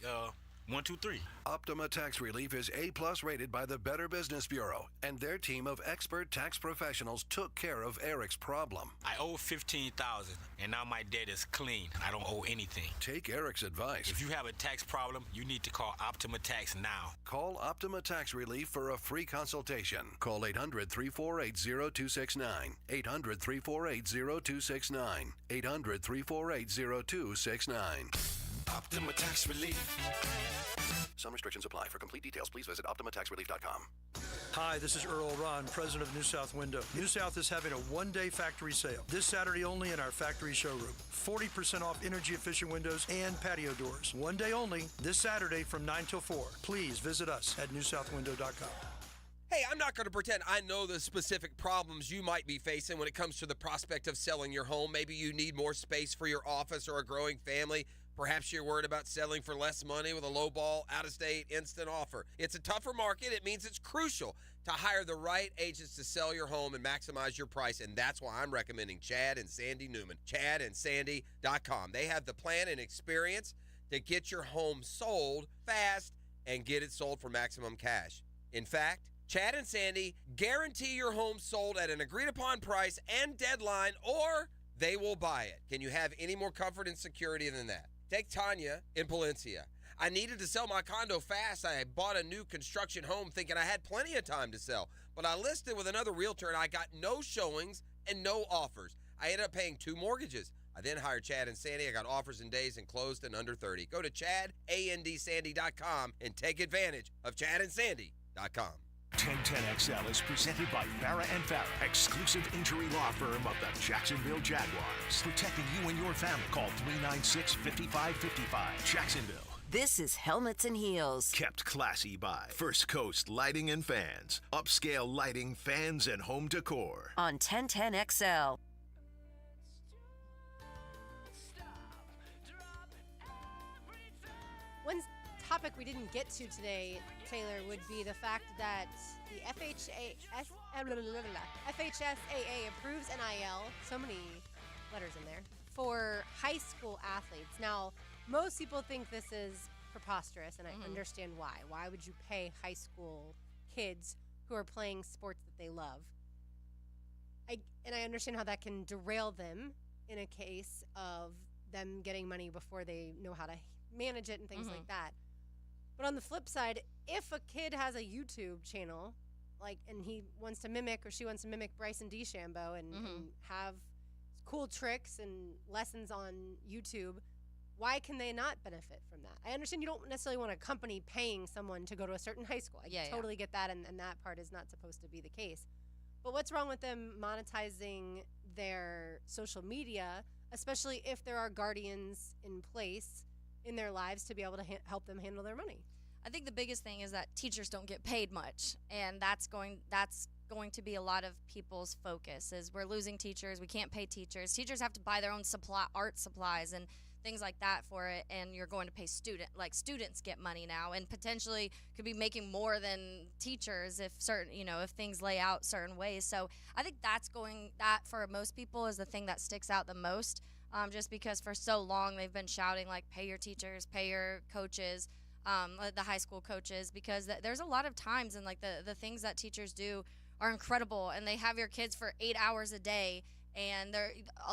1, 2, 3. Optima Tax Relief is A+ rated by the Better Business Bureau, and their team of expert tax professionals took care of Eric's problem. I owe $15,000, and now my debt is clean. I don't owe anything. Take Eric's advice. If you have a tax problem, you need to call Optima Tax now. Call Optima Tax Relief for a free consultation. Call 800-348-0269. 800-348-0269. 800-348-0269. Optima Tax Relief. Some restrictions apply. For complete details, please visit OptimaTaxRelief.com. Hi, this is Earl Ron, president of New South Window. New South is having a one-day factory sale this Saturday only in our factory showroom. 40% off energy-efficient windows and patio doors. One day only, this Saturday from 9 till 4. Please visit us at newsouthwindow.com. Hey, I'm not going to pretend I know the specific problems you might be facing when it comes to the prospect of selling your home. Maybe you need more space for your office or a growing family. Perhaps you're worried about selling for less money with a low-ball, out-of-state, instant offer. It's a tougher market. It means it's crucial to hire the right agents to sell your home and maximize your price, and that's why I'm recommending Chad and Sandy Newman, chadandsandy.com. They have the plan and experience to get your home sold fast and get it sold for maximum cash. In fact, Chad and Sandy guarantee your home sold at an agreed-upon price and deadline, or they will buy it. Can you have any more comfort and security than that? Take Tanya in Palencia. I needed to sell my condo fast. I bought a new construction home thinking I had plenty of time to sell. But I listed with another realtor and I got no showings and no offers. I ended up paying 2 mortgages. I then hired Chad and Sandy. I got offers in days and closed in under 30. Go to chadandsandy.com and take advantage of chadandsandy.com. 1010XL is presented by Farah & Farah, exclusive injury law firm of the Jacksonville Jaguars. Protecting you and your family. Call 396-5555. Jacksonville. This is Helmets and Heels. Kept classy by First Coast Lighting and Fans. Upscale lighting, fans, and home decor. On 1010XL. One topic we didn't get to today, Taylor, would be the fact that the FHSAA approves NIL, so many letters in there, for high school athletes. Now, most people think this is preposterous, and I understand why. Why would you pay high school kids who are playing sports that they love? I understand how that can derail them in a case of them getting money before they know how to manage it and things like that. But on the flip side, if a kid has a YouTube channel, and he wants to mimic, or she wants to mimic Bryson DeChambeau and have cool tricks and lessons on YouTube, why can they not benefit from that? I understand you don't necessarily want a company paying someone to go to a certain high school. I totally get that, and that part is not supposed to be the case. But what's wrong with them monetizing their social media, especially if there are guardians in place in their lives to be able to help them handle their money? I think the biggest thing is that teachers don't get paid much, and that's going to be a lot of people's focus. Is we're losing teachers, we can't pay teachers. Teachers have to buy their own art supplies, and things like that for it, and you're going to pay students get money now, and potentially could be making more than teachers if if things lay out certain ways. So I think that for most people is the thing that sticks out the most, just because for so long they've been shouting like, pay your teachers, pay your coaches, the high school coaches, because there's a lot of times, and like the things that teachers do are incredible, and they have your kids for 8 hours a day, and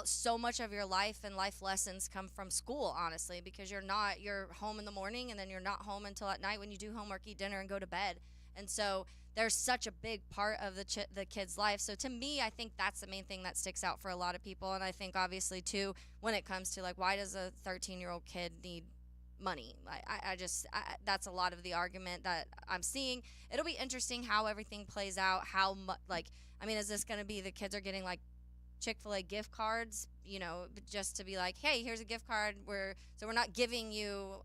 so much of your life and life lessons come from school, honestly, because you're home in the morning, and then you're not home until at night when you do homework, eat dinner, and go to bed. And so there's such a big part of the kid's life. So to me, I think that's the main thing that sticks out for a lot of people. And I think obviously too, when it comes to like, why does a 13-year-old kid need money? That's a lot of the argument that I'm seeing. It'll be interesting how everything plays out. How much, is this going to be the kids are getting like Chick-fil-A gift cards, just to be like, hey, here's a gift card. We're not giving you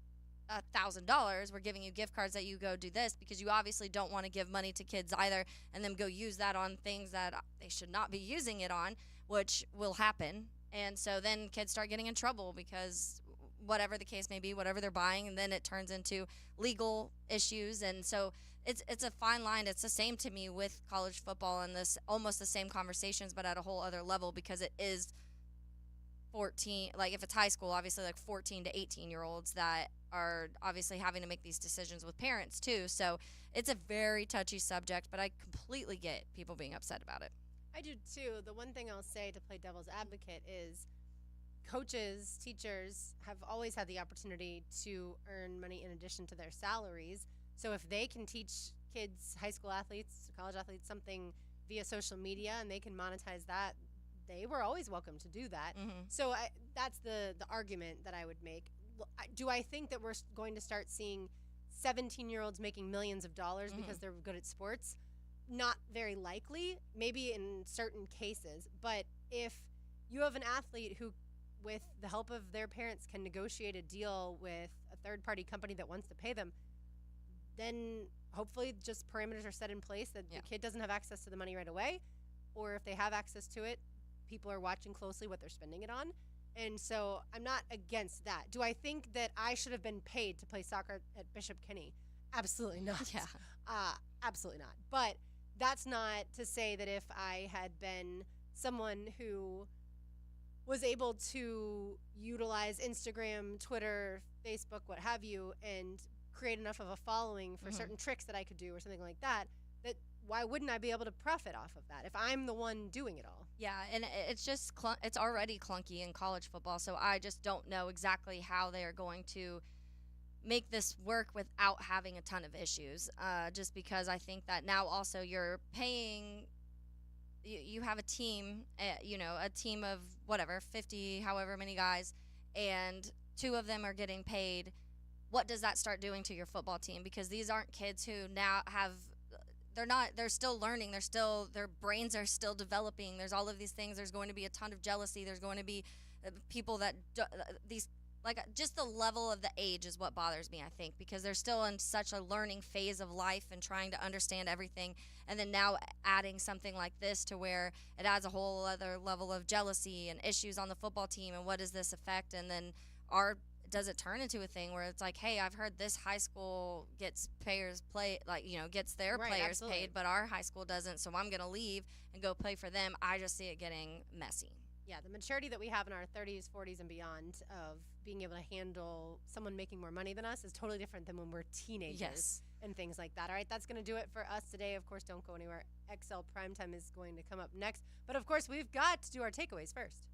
$1,000. We're giving you gift cards that you go do this, because you obviously don't want to give money to kids either and then go use that on things that they should not be using it on, which will happen. And so then kids start getting in trouble because whatever the case may be, whatever they're buying, and then it turns into legal issues. And so it's a fine line. It's the same to me with college football, and this almost the same conversations, but at a whole other level, because it is 14, like if it's high school, obviously like 14 to 18-year-olds that are obviously having to make these decisions with parents too. So it's a very touchy subject, but I completely get people being upset about it. I do too. The one thing I'll say to play devil's advocate is coaches, teachers have always had the opportunity to earn money in addition to their salaries. So if they can teach kids, high school athletes, college athletes, something via social media, and they can monetize that, they were always welcome to do that. Mm-hmm. So that's the argument that I would make. Do I think that we're going to start seeing 17-year-olds making millions of dollars because they're good at sports? Not very likely, maybe in certain cases. But if you have an athlete who, with the help of their parents, can negotiate a deal with a third-party company that wants to pay them, then hopefully just parameters are set in place that the kid doesn't have access to the money right away, or if they have access to it, people are watching closely what they're spending it on. And so I'm not against that. Do I think that I should have been paid to play soccer at Bishop Kenny? Absolutely not. Yeah. Absolutely not. But that's not to say that if I had been someone who was able to utilize Instagram, Twitter, Facebook, what have you, and create enough of a following for certain tricks that I could do or something like that, that why wouldn't I be able to profit off of that if I'm the one doing it all? Yeah, and it's just it's already clunky in college football, so I just don't know exactly how they are going to make this work without having a ton of issues, just because I think that now also you're paying you have a team, a team of whatever, 50, however many guys, and 2 of them are getting paid. What does that start doing to your football team? Because these aren't kids who now they're still learning. Their brains are still developing. There's all of these things. There's going to be a ton of jealousy. There's going to be people that just the level of the age is what bothers me, I think, because they're still in such a learning phase of life and trying to understand everything. And then now adding something like this to where it adds a whole other level of jealousy and issues on the football team. And what does this affect? And then does it turn into a thing where it's like, hey, I've heard this high school gets players gets their players paid, but our high school doesn't, so I'm going to leave and go play for them. I just see it getting messy. Yeah, the maturity that we have in our 30s, 40s, and beyond of being able to handle someone making more money than us is totally different than when we're teenagers and things like that. All right, that's going to do it for us today. Of course, don't go anywhere. XL Primetime is going to come up next. But, of course, we've got to do our takeaways first.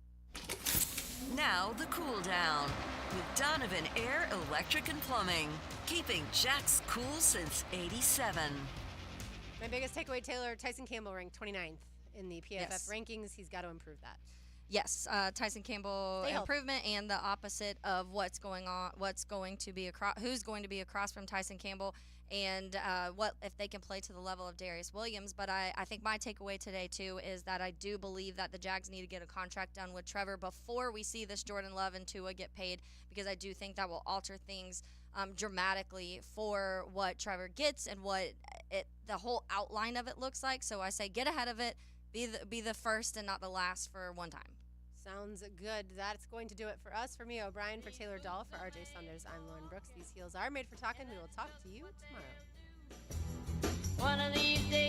Now the cool down with Donovan Air, Electric and Plumbing, keeping Jack's cool since '87. My biggest takeaway, Taylor, Tyson Campbell ranked 29th in the PFF rankings. He's got to improve that. Yes, Tyson Campbell improvement, and the opposite of who's going to be across from Tyson Campbell, and what if they can play to the level of Darius Williams. But I think my takeaway today too is that I do believe that the Jags need to get a contract done with Trevor before we see this Jordan Love and Tua get paid, because I do think that will alter things dramatically for what Trevor gets and what the whole outline of it looks like. So I say get ahead of it, be the first and not the last for one time. Sounds good. That's going to do it for us. For me, O'Brien, for Taylor Dahl, for RJ Saunders, I'm Lauren Brooks. These heels are made for talking. We will talk to you tomorrow. One of these days.